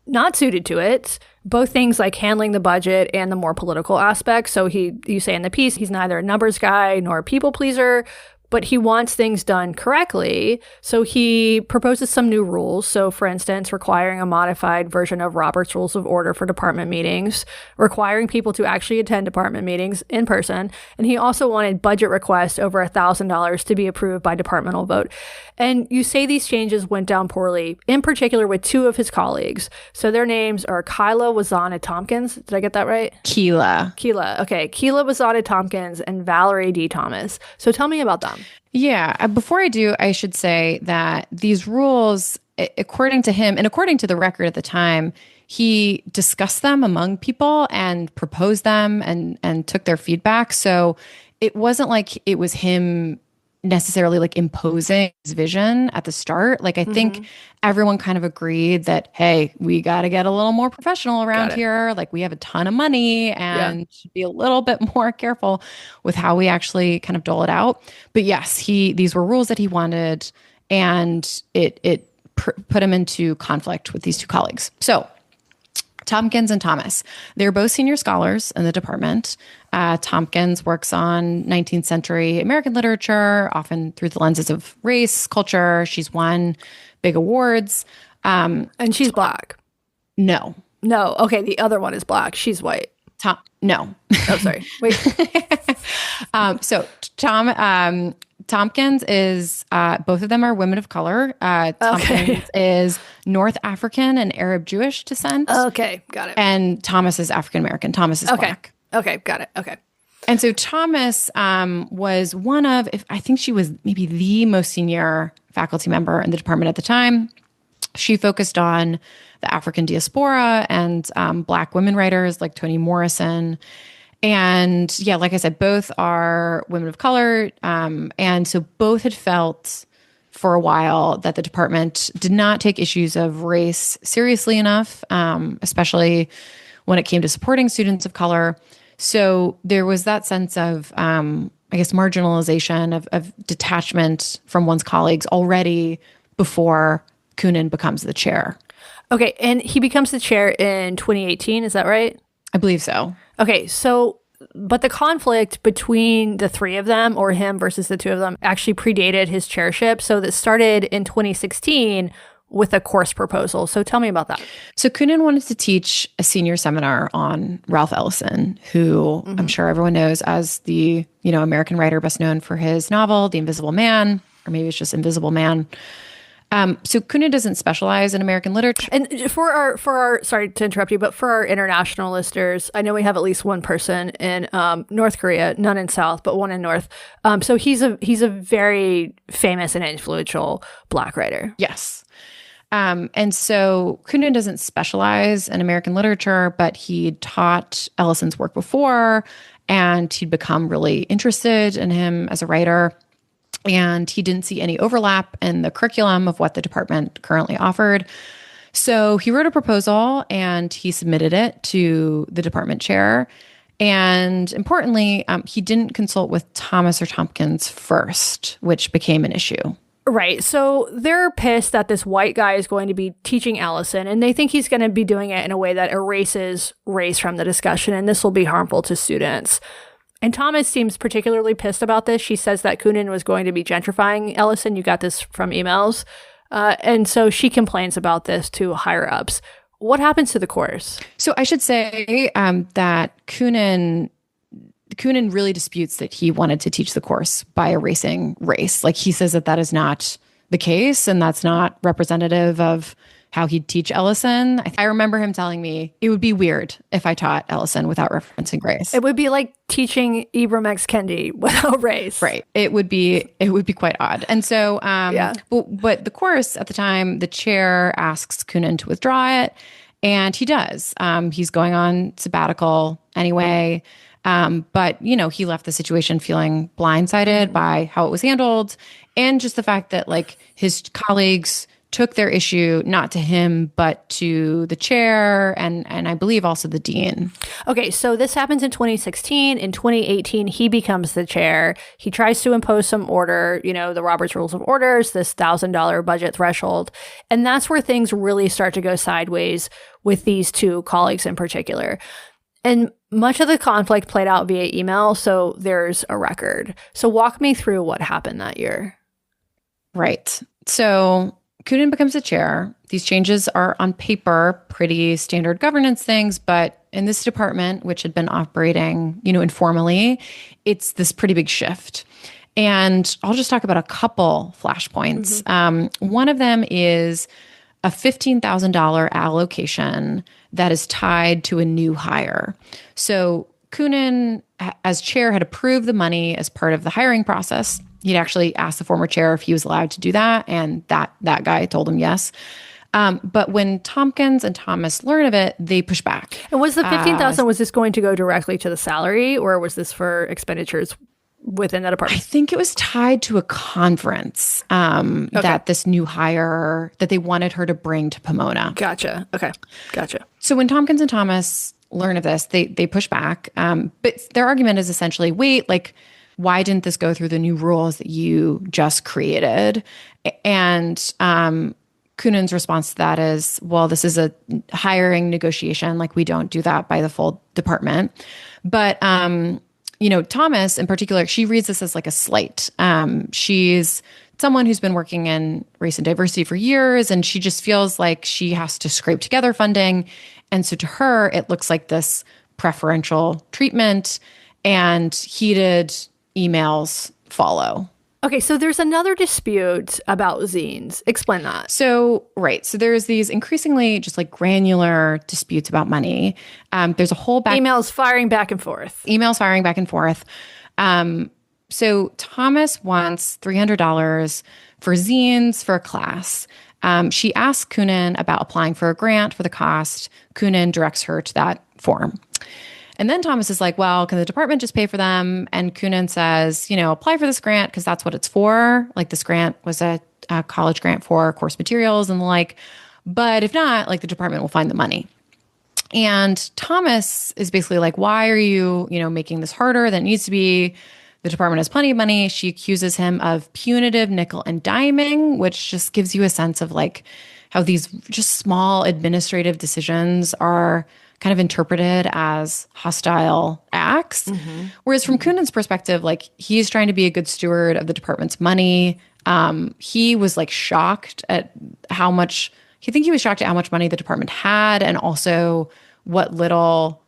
not suited to it, both things like handling the budget and the more political aspects. So you say in the piece, he's neither a numbers guy nor a people pleaser, but he wants things done correctly. So he proposes some new rules. So for instance, requiring a modified version of Robert's Rules of Order for department meetings, requiring people to actually attend department meetings in person. And he also wanted budget requests over $1,000 to be approved by departmental vote. And you say these changes went down poorly, in particular with two of his colleagues. So their names are Kyla Wazana Tompkins. Did I get that right? Keela. Okay. Keela Wazana Tompkins and Valerie D. Thomas. So tell me about them. Yeah. Before I do, I should say that these rules, according to him and according to the record at the time, he discussed them among people and proposed them and took their feedback. So it wasn't like it was him necessarily like imposing his vision at the start. Like I think everyone kind of agreed that, hey, we got to get a little more professional around here. Like we have a ton of money and should be a little bit more careful with how we actually kind of dole it out. But yes, these were rules that he wanted, and it put him into conflict with these two colleagues. So Tompkins and Thomas, they're both senior scholars in the department. Tompkins works on 19th century American literature, often through the lenses of race, culture. She's won big awards. And she's Black. No. Okay, the other one is Black. She's white. No. Oh, sorry. Wait. So Tompkins is, both of them are women of color. Tompkins is North African and Arab Jewish descent. Okay, got it. And Thomas is African American. Thomas is Black. Okay, got it. Okay. And so Thomas was one of, I think she was maybe the most senior faculty member in the department at the time. She focused on the African diaspora and Black women writers like Toni Morrison. And yeah, like I said, both are women of color. And so both had felt for a while that the department did not take issues of race seriously enough, especially when it came to supporting students of color. So there was that sense of, I guess, marginalization, of detachment from one's colleagues already before Coonan becomes the chair. Okay, and he becomes the chair in 2018, is that right? I believe so. Okay, so But the conflict between the three of them, or him versus the two of them, actually predated his chairship. So that started in 2016 with a course proposal. So tell me about that. So Kunin wanted to teach a senior seminar on Ralph Ellison, who I'm sure everyone knows as the, American writer best known for his novel, The Invisible Man, or maybe it's just Invisible Man. So Kunin doesn't specialize in American literature. And for our, sorry to interrupt you, but for our international listeners, I know we have at least one person in North Korea, none in South, but one in North. So he's a very famous and influential Black writer. Yes. And so Kunin doesn't specialize in American literature, but he'd taught Ellison's work before, and he'd become really interested in him as a writer. And he didn't see any overlap in the curriculum of what the department currently offered. So he wrote a proposal and he submitted it to the department chair. And importantly, he didn't consult with Thomas or Tompkins first, which became an issue. Right. So they're pissed that this white guy is going to be teaching Ellison, and they think he's going to be doing it in a way that erases race from the discussion, and this will be harmful to students. And Thomas seems particularly pissed about this. She says that Kunin was going to be gentrifying Ellison. You got this from emails. And so she complains about this to higher ups. What happens to the course? So I should say that Kunin really disputes that he wanted to teach the course by erasing race. Like, he says that is not the case, and that's not representative of how he'd teach Ellison. I remember him telling me it would be weird if I taught Ellison without referencing race. It would be like teaching Ibram X. Kendi without race. Right. It would be quite odd. And so, but the course at the time, the chair asks Kunin to withdraw it, and he does. He's going on sabbatical anyway. But, he left the situation feeling blindsided by how it was handled, and just the fact that, like, his colleagues took their issue not to him, but to the chair and I believe also the dean. Okay, so this happens in 2016. In 2018, he becomes the chair. He tries to impose some order, the Robert's Rules of Orders, this $1,000 budget threshold. And that's where things really start to go sideways with these two colleagues in particular. And much of the conflict played out via email, so there's a record. So walk me through what happened that year. Right. So Kunin becomes the chair. These changes are on paper pretty standard governance things, but in this department, which had been operating, informally, it's this pretty big shift. And I'll just talk about a couple flashpoints. One of them is a $15,000 allocation that is tied to a new hire. So Kunin, as chair, had approved the money as part of the hiring process. He'd actually asked the former chair if he was allowed to do that, and that guy told him yes. But when Tompkins and Thomas learn of it, they push back. And was the $15,000, was this going to go directly to the salary, or was this for expenditures within that department? I think it was tied to a conference that this new hire, that they wanted her to bring to Pomona. Gotcha. Okay. Gotcha. So when Tompkins and Thomas learn of this, they push back. But their argument is essentially, wait, like, why didn't this go through the new rules that you just created? And Kunin's response to that is, well, this is a hiring negotiation. Like, we don't do that by the full department. But, Thomas in particular, she reads this as like a slight. She's someone who's been working in race and diversity for years, and she just feels like she has to scrape together funding. And so to her, it looks like this preferential treatment, and heated emails follow. Okay, so there's another dispute about zines. Explain that. So, right. So there's these increasingly just like granular disputes about money. There's a whole emails firing back and forth. So Thomas wants $300 for zines for a class. She asks Kunin about applying for a grant for the cost. Kunin directs her to that form. And then Thomas is like, well, can the department just pay for them? And Kunin says, apply for this grant because that's what it's for. Like, this grant was a college grant for course materials and the like. But if not, like, the department will find the money. And Thomas is basically like, why are you, making this harder than it needs to be? The department has plenty of money. She accuses him of punitive nickel and diming, which just gives you a sense of like how these just small administrative decisions are kind of interpreted as hostile acts. Whereas from Kunin's perspective, like he's trying to be a good steward of the department's money. He was like shocked at how much, I think he was shocked at how much money the department had, and also what little,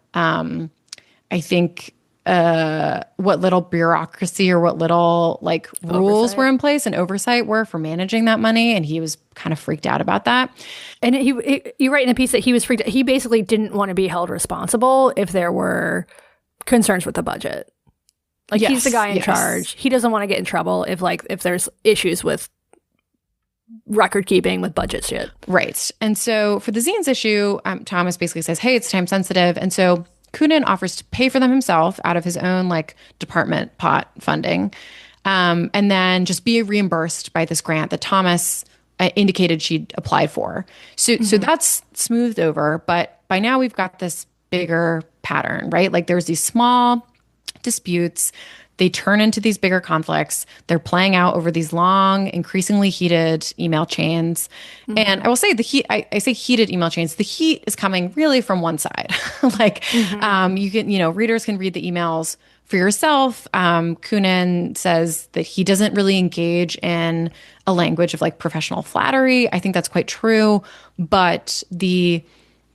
what little bureaucracy or what little like rules were in place and oversight were for managing that money. And he was kind of freaked out about that. And you write in the piece that he was freaked out. He basically didn't want to be held responsible if there were concerns with the budget. Like he's the guy in charge. He doesn't want to get in trouble if there's issues with record keeping with budget shit. Right. And so for the zines issue, Thomas basically says, hey, it's time sensitive. And so Kunin offers to pay for them himself out of his own like department pot funding, and then just be reimbursed by this grant that Thomas indicated she'd applied for. So that's smoothed over. But by now we've got this bigger pattern, right? Like there's these small disputes. They turn into these bigger conflicts. They're playing out over these long, increasingly heated email chains. And I will say I say heated email chains. The heat is coming really from one side. Like you can, readers can read the emails for yourself. Kunin says that he doesn't really engage in a language of like professional flattery. I think that's quite true. But the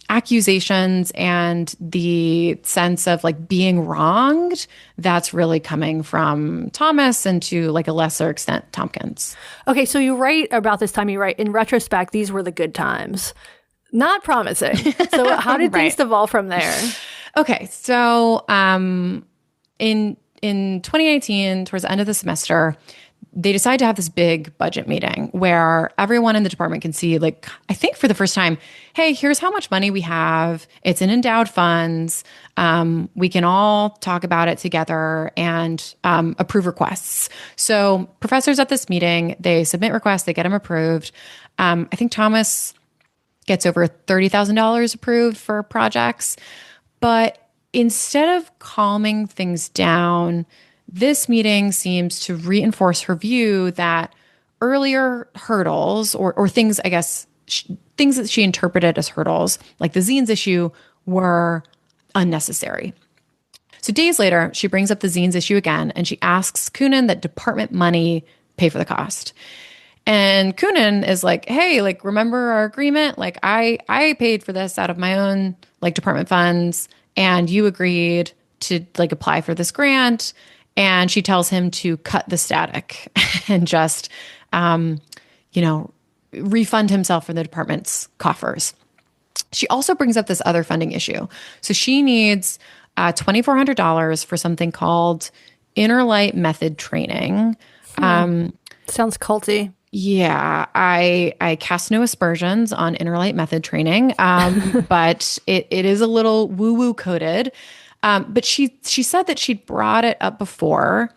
accusations and the sense of like being wronged, that's really coming from Thomas and to like a lesser extent Tompkins. Okay, so you write about this time, you write, in retrospect, these were the good times. Not promising. So how did things evolve from there? Okay, so in 2019, towards the end of the semester, they decide to have this big budget meeting where everyone in the department can see, like, I think for the first time, hey, here's how much money we have. It's in endowed funds. We can all talk about it together and approve requests. So professors at this meeting, they submit requests, they get them approved. I think Thomas gets over $30,000 approved for projects. But instead of calming things down, this meeting seems to reinforce her view that earlier hurdles or things, I guess, things that she interpreted as hurdles, like the zines issue, were unnecessary. So days later, she brings up the zines issue again, and she asks Kunin that department money pay for the cost. And Kunin is like, hey, like, remember our agreement? Like, I paid for this out of my own, like, department funds, and you agreed to, like, apply for this grant. And she tells him to cut the static and just, refund himself from the department's coffers. She also brings up this other funding issue. So she needs $2,400 for something called Inner Light Method training. Sounds culty. Yeah, I cast no aspersions on Inner Light Method training, but it is a little woo-woo coded. But she said that she'd brought it up before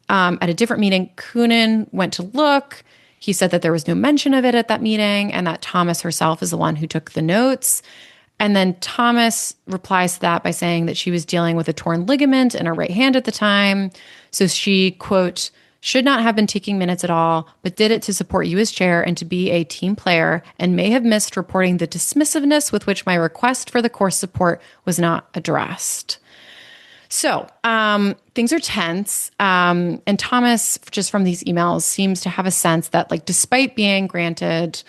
at a different meeting. Kunin went to look. He said that there was no mention of it at that meeting and that Thomas herself is the one who took the notes. And then Thomas replies to that by saying that she was dealing with a torn ligament in her right hand at the time. So she, quote, should not have been taking minutes at all, but did it to support you as chair and to be a team player, and may have missed reporting the dismissiveness with which my request for the course support was not addressed. So things are tense. And Thomas, just from these emails, seems to have a sense that, like, despite being granted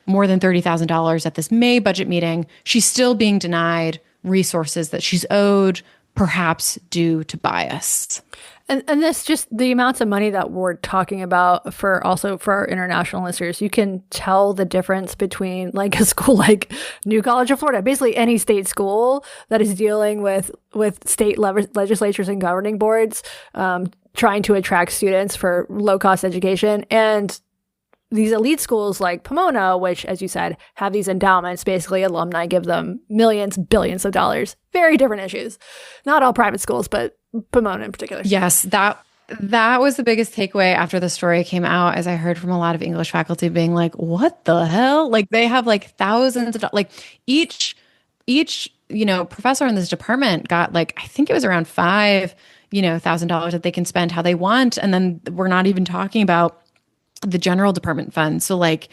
more than $30,000 at this May budget meeting, she's still being denied resources that she's owed, perhaps due to bias. And this just the amounts of money that we're talking about for our international listeners, you can tell the difference between like a school like New College of Florida, basically any state school that is dealing with state legislatures and governing boards, trying to attract students for low cost education, and these elite schools like Pomona, which, as you said, have these endowments, basically alumni give them millions, billions of dollars. Very different issues. Not all private schools, but Pomona in particular. Yes, that was the biggest takeaway after the story came out, as I heard from a lot of English faculty being like, what the hell? Like, they have like thousands of, like, each professor in this department got, like, I think it was around $5,000 that they can spend how they want. And then we're not even talking about the general department fund. So, like,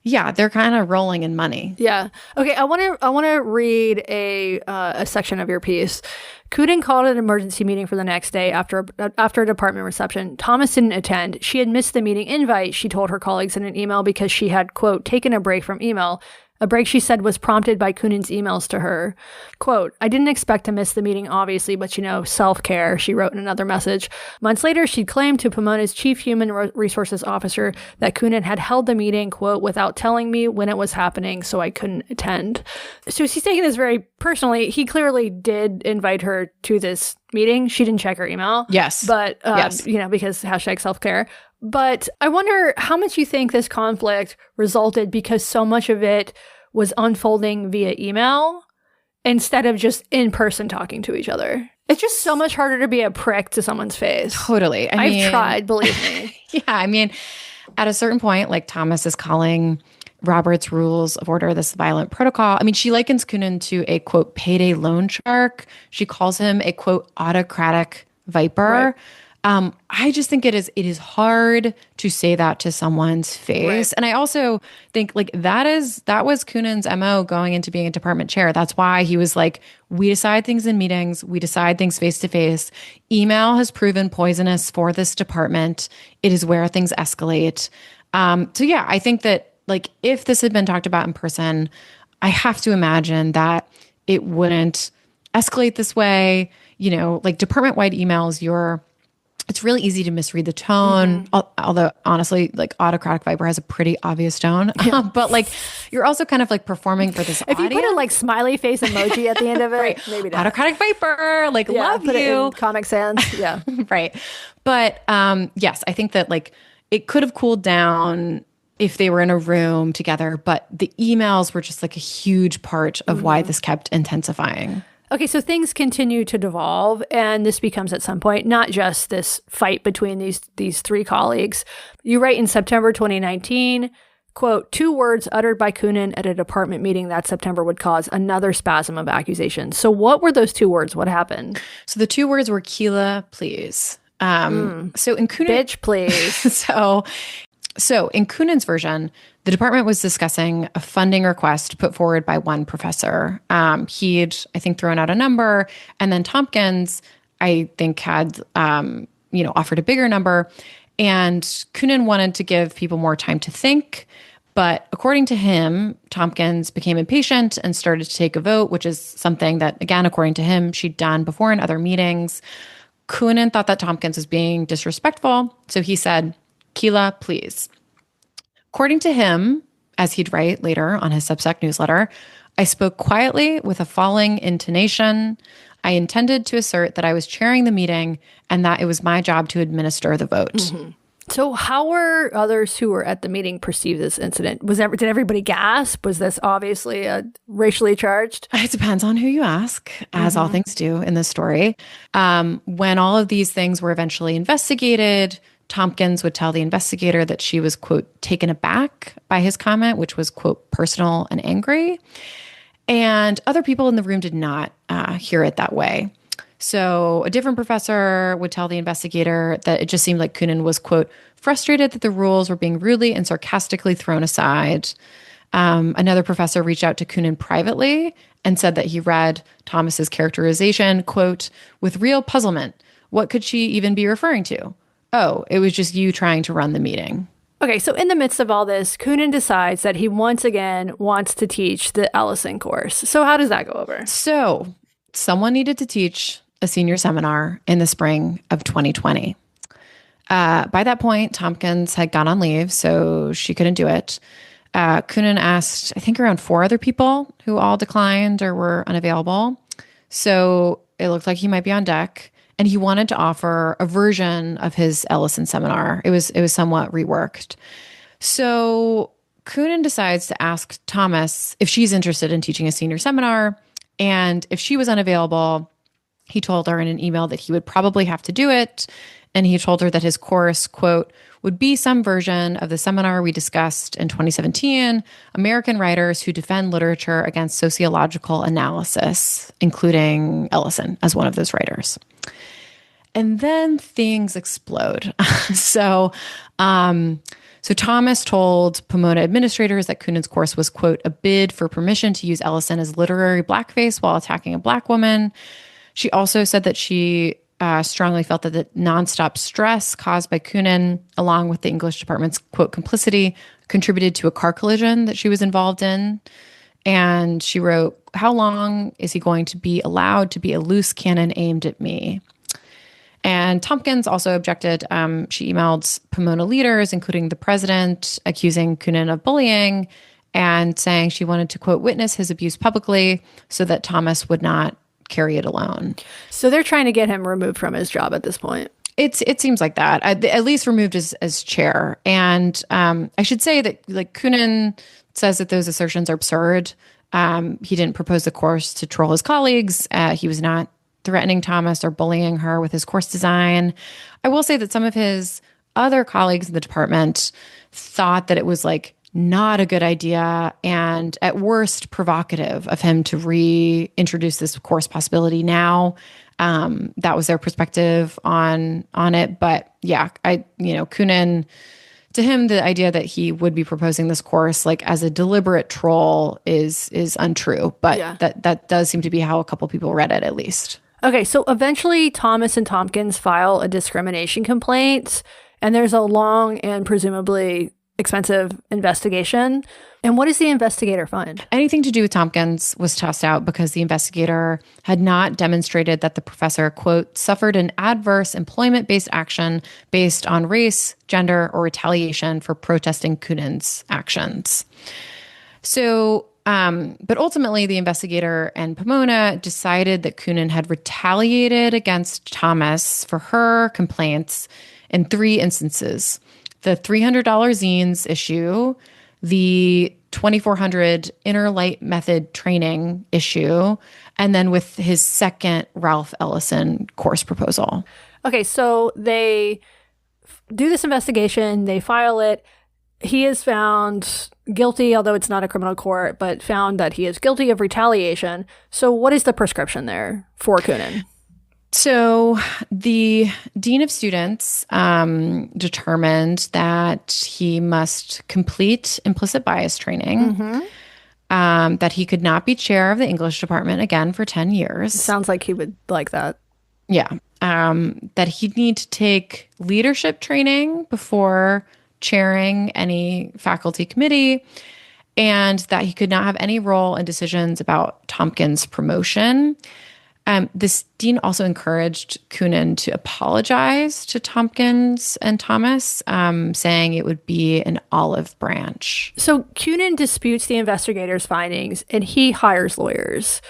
Yeah, they're kind of rolling in money. Yeah. Okay. I want to read a section of your piece. Coonan called an emergency meeting for the next day after a department reception. Thomas didn't attend. She had missed the meeting invite, she told her colleagues in an email, because she had, quote, taken a break from email. A break, she said, was prompted by Coonan's emails to her. Quote, I didn't expect to miss the meeting, obviously, but, self-care, she wrote in another message. Months later, she claimed to Pomona's chief human resources officer that Coonan had held the meeting, quote, without telling me when it was happening, so I couldn't attend. So she's taking this very personally. He clearly did invite her to this meeting. She didn't check her email. Yes. But, yes. Because hashtag self-care. But I wonder how much you think this conflict resulted because so much of it was unfolding via email instead of just in person talking to each other. It's just so much harder to be a prick to someone's face. Totally. I've tried, believe me. Yeah. I mean, at a certain point, like Thomas is calling Robert's Rules of Order this violent protocol. I mean, she likens Coonan to a, quote, payday loan shark. She calls him a, quote, autocratic viper. Right. I just think it is hard to say that to someone's face. Right. And I also think like that was Coonan's MO going into being a department chair. That's why he was like, we decide things in meetings. We decide things face to face. Email has proven poisonous for this department. It is where things escalate. So yeah, I think that like if this had been talked about in person, I have to imagine that it wouldn't escalate this way. Like department-wide emails, it's really easy to misread the tone. Although honestly, like autocratic viper has a pretty obvious tone, but like you're also kind of like performing for this. If you put a like smiley face emoji at the end of it, right. Maybe not. Autocratic viper, like love put you. It in Comic Sans, yeah, right. But yes, I think that like it could have cooled down if they were in a room together, but the emails were just like a huge part of why this kept intensifying. Okay, so things continue to devolve, and this becomes at some point not just this fight between these three colleagues. You write in September 2019, quote, 2 words uttered by Coonan at a department meeting that September would cause another spasm of accusations. So what were those 2 words? What happened? So the 2 words were Keela, please. So in Coonan... Bitch, please. So in Coonan's version, the department was discussing a funding request put forward by one professor. He'd, I think, thrown out a number, and then Tompkins, I think, had, offered a bigger number. And Coonan wanted to give people more time to think. But according to him, Tompkins became impatient and started to take a vote, which is something that, again, according to him, she'd done before in other meetings. Coonan thought that Tompkins was being disrespectful, so he said, Keela, please. According to him, as he'd write later on his Substack newsletter, I spoke quietly with a falling intonation. I intended to assert that I was chairing the meeting and that it was my job to administer the vote. Mm-hmm. So how were others who were at the meeting perceive this incident? Did everybody gasp? Was this obviously racially charged? It depends on who you ask, as all things do in this story. When all of these things were eventually investigated, Tompkins would tell the investigator that she was, quote, taken aback by his comment, which was, quote, personal and angry. And other people in the room did not hear it that way. So a different professor would tell the investigator that it just seemed like Coonan was, quote, frustrated that the rules were being rudely and sarcastically thrown aside. Another professor reached out to Coonan privately and said that he read Thomas's characterization, quote, with real puzzlement. What could she even be referring to? Oh, it was just you trying to run the meeting. Okay, so in the midst of all this, Coonan decides that he once again wants to teach the Ellison course. So how does that go over? So someone needed to teach a senior seminar in the spring of 2020. By that point, Tompkins had gone on leave, so she couldn't do it. Coonan asked, I think, around 4 other people who all declined or were unavailable. So it looked like he might be on deck. And he wanted to offer a version of his Ellison seminar. It was somewhat reworked. So Coonan decides to ask Thomas if she's interested in teaching a senior seminar. And if she was unavailable, he told her in an email that he would probably have to do it. And he told her that his course, quote, would be some version of the seminar we discussed in 2017, American Writers Who Defend Literature Against Sociological Analysis, including Ellison as one of those writers. And then things explode. So So Thomas told Pomona administrators that Kunin's course was, quote, a bid for permission to use Ellison as literary blackface while attacking a Black woman. She also said that she strongly felt that the nonstop stress caused by Kunin, along with the English department's, quote, complicity, contributed to a car collision that she was involved in. And she wrote, how long is he going to be allowed to be a loose cannon aimed at me? And Tompkins also objected. She emailed Pomona leaders, including the president, accusing Kunin of bullying and saying she wanted to, quote, witness his abuse publicly so that Thomas would not carry it alone. So they're trying to get him removed from his job at this point. It seems like that, at least removed as chair. And I should say that like Kunin says that those assertions are absurd. He didn't propose the course to troll his colleagues. He was not threatening Thomas or bullying her with his course design. I will say that some of his other colleagues in the department thought that it was like not a good idea and at worst provocative of him to reintroduce this course possibility now. That was their perspective on it. But yeah, Kunin, to him, the idea that he would be proposing this course like as a deliberate troll is untrue. But yeah, that does seem to be how a couple people read it, at least. Okay, so eventually Thomas and Tompkins file a discrimination complaint, and there's a long and presumably expensive investigation. And what does the investigator find? Anything to do with Tompkins was tossed out because the investigator had not demonstrated that the professor, quote, suffered an adverse employment-based action based on race, gender, or retaliation for protesting Kunin's actions. So, but ultimately the investigator and Pomona decided that Kunin had retaliated against Thomas for her complaints in 3 instances: the $300 zines issue, the 2400 inner light method training issue, and then with his second Ralph Ellison course proposal. Okay, so they do this investigation, they file it. He is found guilty, although it's not a criminal court, but found that he is guilty of retaliation. So what is the prescription there for Kunin? So the dean of students determined that he must complete implicit bias training, that he could not be chair of the English department again for 10 years. Sounds like he would like that. Yeah. That he'd need to take leadership training before chairing any faculty committee, and that he could not have any role in decisions about Tompkins' promotion. This dean also encouraged Kunin to apologize to Tompkins and Thomas, saying it would be an olive branch. So Kunin disputes the investigators' findings, and he hires lawyers.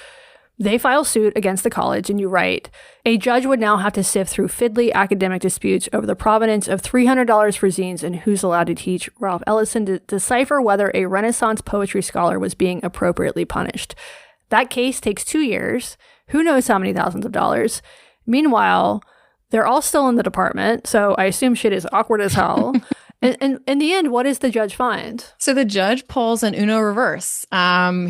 They file suit against the college, and you write, a judge would now have to sift through fiddly academic disputes over the provenance of $300 for zines and who's allowed to teach Ralph Ellison to decipher whether a Renaissance poetry scholar was being appropriately punished. That case takes 2 years. Who knows how many thousands of dollars? Meanwhile, they're all still in the department, so I assume shit is awkward as hell. And in the end, what does the judge find? So the judge pulls an Uno reverse.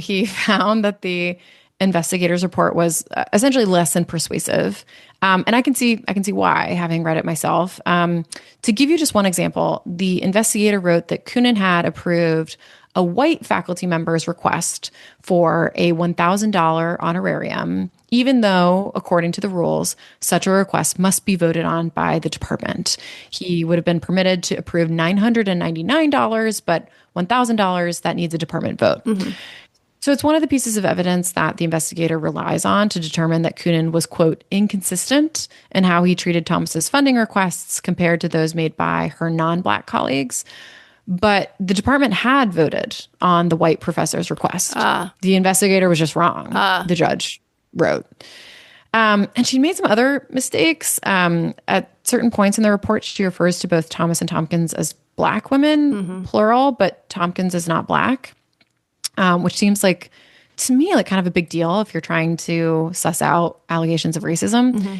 He found that the investigator's report was essentially less than persuasive. And I can see why, having read it myself. To give you just one example, the investigator wrote that Kunin had approved a white faculty member's request for a $1,000 honorarium, even though, according to the rules, such a request must be voted on by the department. He would have been permitted to approve $999, but $1,000, that needs a department vote. Mm-hmm. So it's one of the pieces of evidence that the investigator relies on to determine that Kunin was, quote, inconsistent in how he treated Thomas's funding requests compared to those made by her non-Black colleagues. But the department had voted on the white professor's request. The investigator was just wrong, the judge wrote. And she made some other mistakes. At certain points in the report, she refers to both Thomas and Tompkins as Black women, plural, but Tompkins is not Black. Which seems like, to me, like kind of a big deal if you're trying to suss out allegations of racism. Mm-hmm.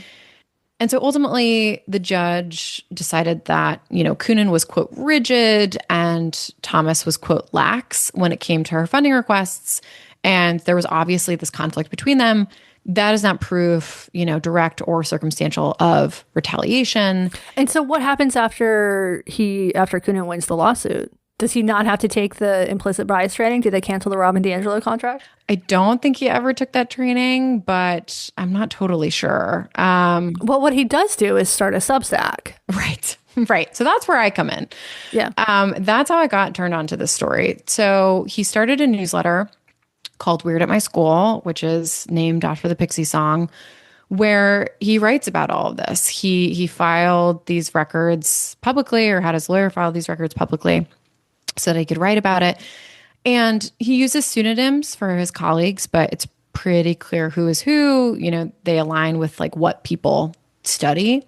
And so ultimately, the judge decided that, Kunin was, quote, rigid and Thomas was, quote, lax when it came to her funding requests. And there was obviously this conflict between them. that is not proof, direct or circumstantial of retaliation. And so what happens after Coonan wins the lawsuit? Does he not have to take the implicit bias training? Do they cancel the Robin DiAngelo contract? I don't think he ever took that training, but I'm not totally sure. Well, what he does do is start a Substack. Right. Right. So that's where I come in. Yeah. That's how I got turned on to this story. So he started a newsletter called Weird at My School, which is named after the Pixie song, where he writes about all of this. He filed these records publicly, or had his lawyer file these records publicly so that he could write about it. And he uses pseudonyms for his colleagues, but it's pretty clear who is who. They align with like what people study.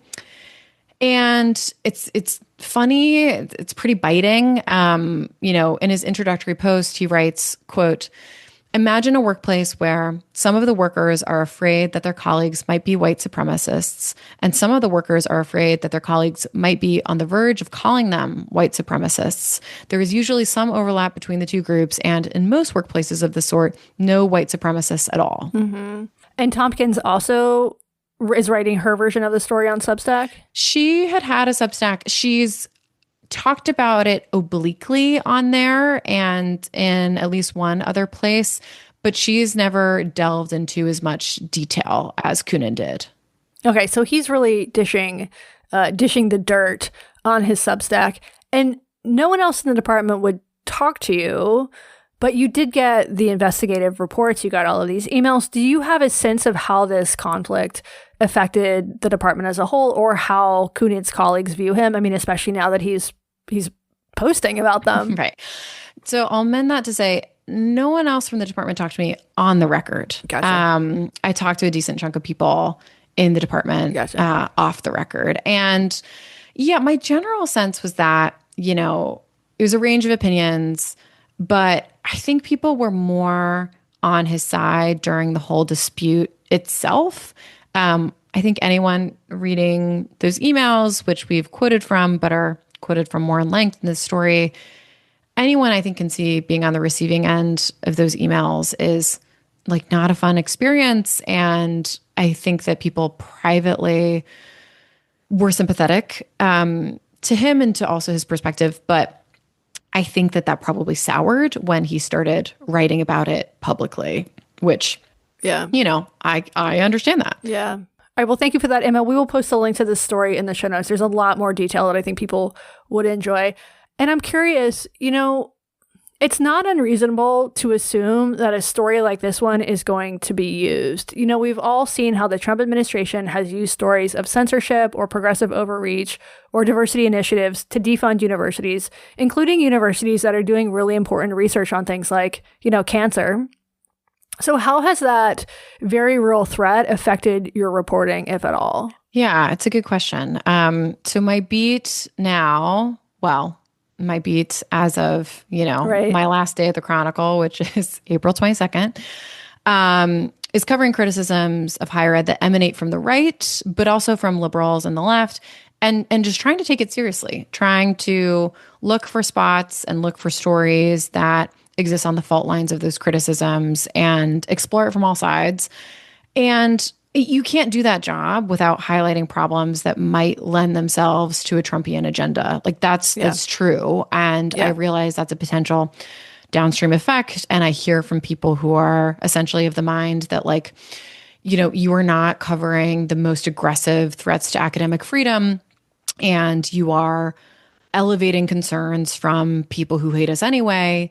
And it's funny. It's pretty biting. In his introductory post, he writes, quote, "Imagine a workplace where some of the workers are afraid that their colleagues might be white supremacists, and some of the workers are afraid that their colleagues might be on the verge of calling them white supremacists. There is usually some overlap between the two groups, and in most workplaces of the sort, no white supremacists at all." Mm-hmm. And Tompkins also is writing her version of the story on Substack? She had a Substack. She's talked about it obliquely on there and in at least one other place, but she's never delved into as much detail as Coonan did. Okay, so he's really dishing the dirt on his Substack, and no one else in the department would talk to you, but you did get the investigative reports. You got all of these emails. Do you have a sense of how this conflict affected the department as a whole, or how Coonan's colleagues view him? I mean, especially now that he's posting about them. Right. So I'll amend that to say no one else from the department talked to me on the record. Gotcha. I talked to a decent chunk of people in the department off the record. And yeah, my general sense was that, it was a range of opinions, but I think people were more on his side during the whole dispute itself. I think anyone reading those emails, which we've quoted from, but are quoted from more in length in this story, anyone I think can see being on the receiving end of those emails is like not a fun experience. And I think that people privately were sympathetic to him and to also his perspective. But I think that probably soured when he started writing about it publicly, which, I understand that. Yeah. All right, well, thank you for that, Emma. We will post a link to this story in the show notes. There's a lot more detail that I think people would enjoy. And I'm curious, it's not unreasonable to assume that a story like this one is going to be used. We've all seen how the Trump administration has used stories of censorship or progressive overreach or diversity initiatives to defund universities, including universities that are doing really important research on things like, cancer. So how has that very real threat affected your reporting, if at all? Yeah, it's a good question. So my beat now, my beat as of, my last day at the Chronicle, which is April 22nd, is covering criticisms of higher ed that emanate from the right, but also from liberals and the left, and just trying to take it seriously, trying to look for spots and look for stories that exist on the fault lines of those criticisms and explore it from all sides. And you can't do that job without highlighting problems that might lend themselves to a Trumpian agenda. Like that's true. And I realize that's a potential downstream effect. And I hear from people who are essentially of the mind that you are not covering the most aggressive threats to academic freedom, and you are elevating concerns from people who hate us anyway.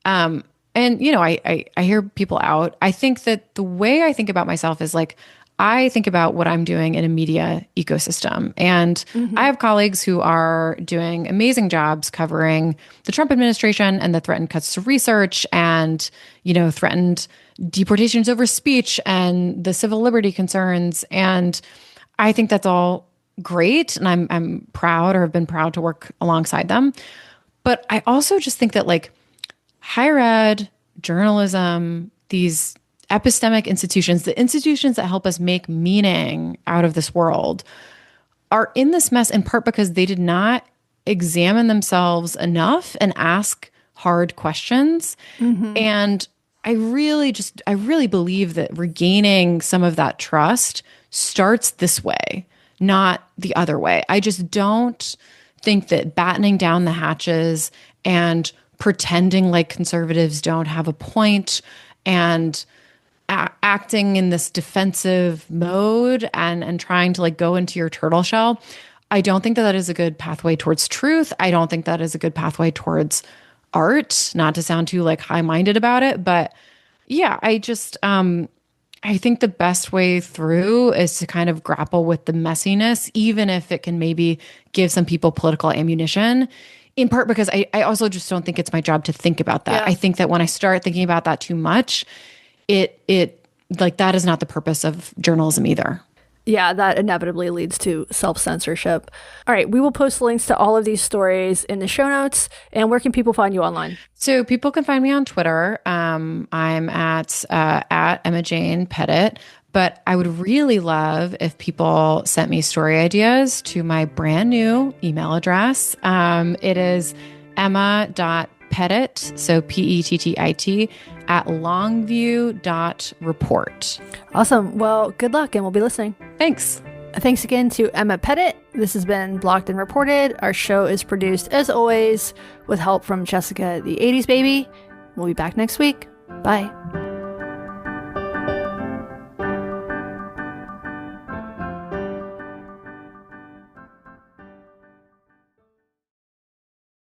And, I hear people out. I think that the way I think about myself is I think about what I'm doing in a media ecosystem. And I have colleagues who are doing amazing jobs covering the Trump administration and the threatened cuts to research and, threatened deportations over speech and the civil liberty concerns. And I think that's all great. And I'm proud, or have been proud, to work alongside them. But I also just think that higher ed, journalism, these epistemic institutions, the institutions that help us make meaning out of this world, are in this mess in part because they did not examine themselves enough and ask hard questions. And I really believe that regaining some of that trust starts this way, not the other way. I just don't think that battening down the hatches and pretending like conservatives don't have a point and acting in this defensive mode and trying to like go into your turtle shell, I don't think that that is a good pathway towards truth. I don't think that is a good pathway towards art, not to sound too like high-minded about it, but yeah, I think the best way through is to kind of grapple with the messiness, even if it can maybe give some people political ammunition, in part because I also just don't think it's my job to think about that. Yeah. I think that when I start thinking about that too much, it like that is not the purpose of journalism either. Yeah, that inevitably leads to self-censorship. All right, we will post links to all of these stories in the show notes. And where can people find you online? So people can find me on Twitter. I'm at Emma Jane Pettit. But I would really love if people sent me story ideas to my brand new email address. It is emma.pettit, so Pettit, at longview.report. Awesome. Well, good luck, and we'll be listening. Thanks. Thanks again to Emma Pettit. This has been Blocked and Reported. Our show is produced, as always, with help from Jessica, the 80s baby. We'll be back next week. Bye.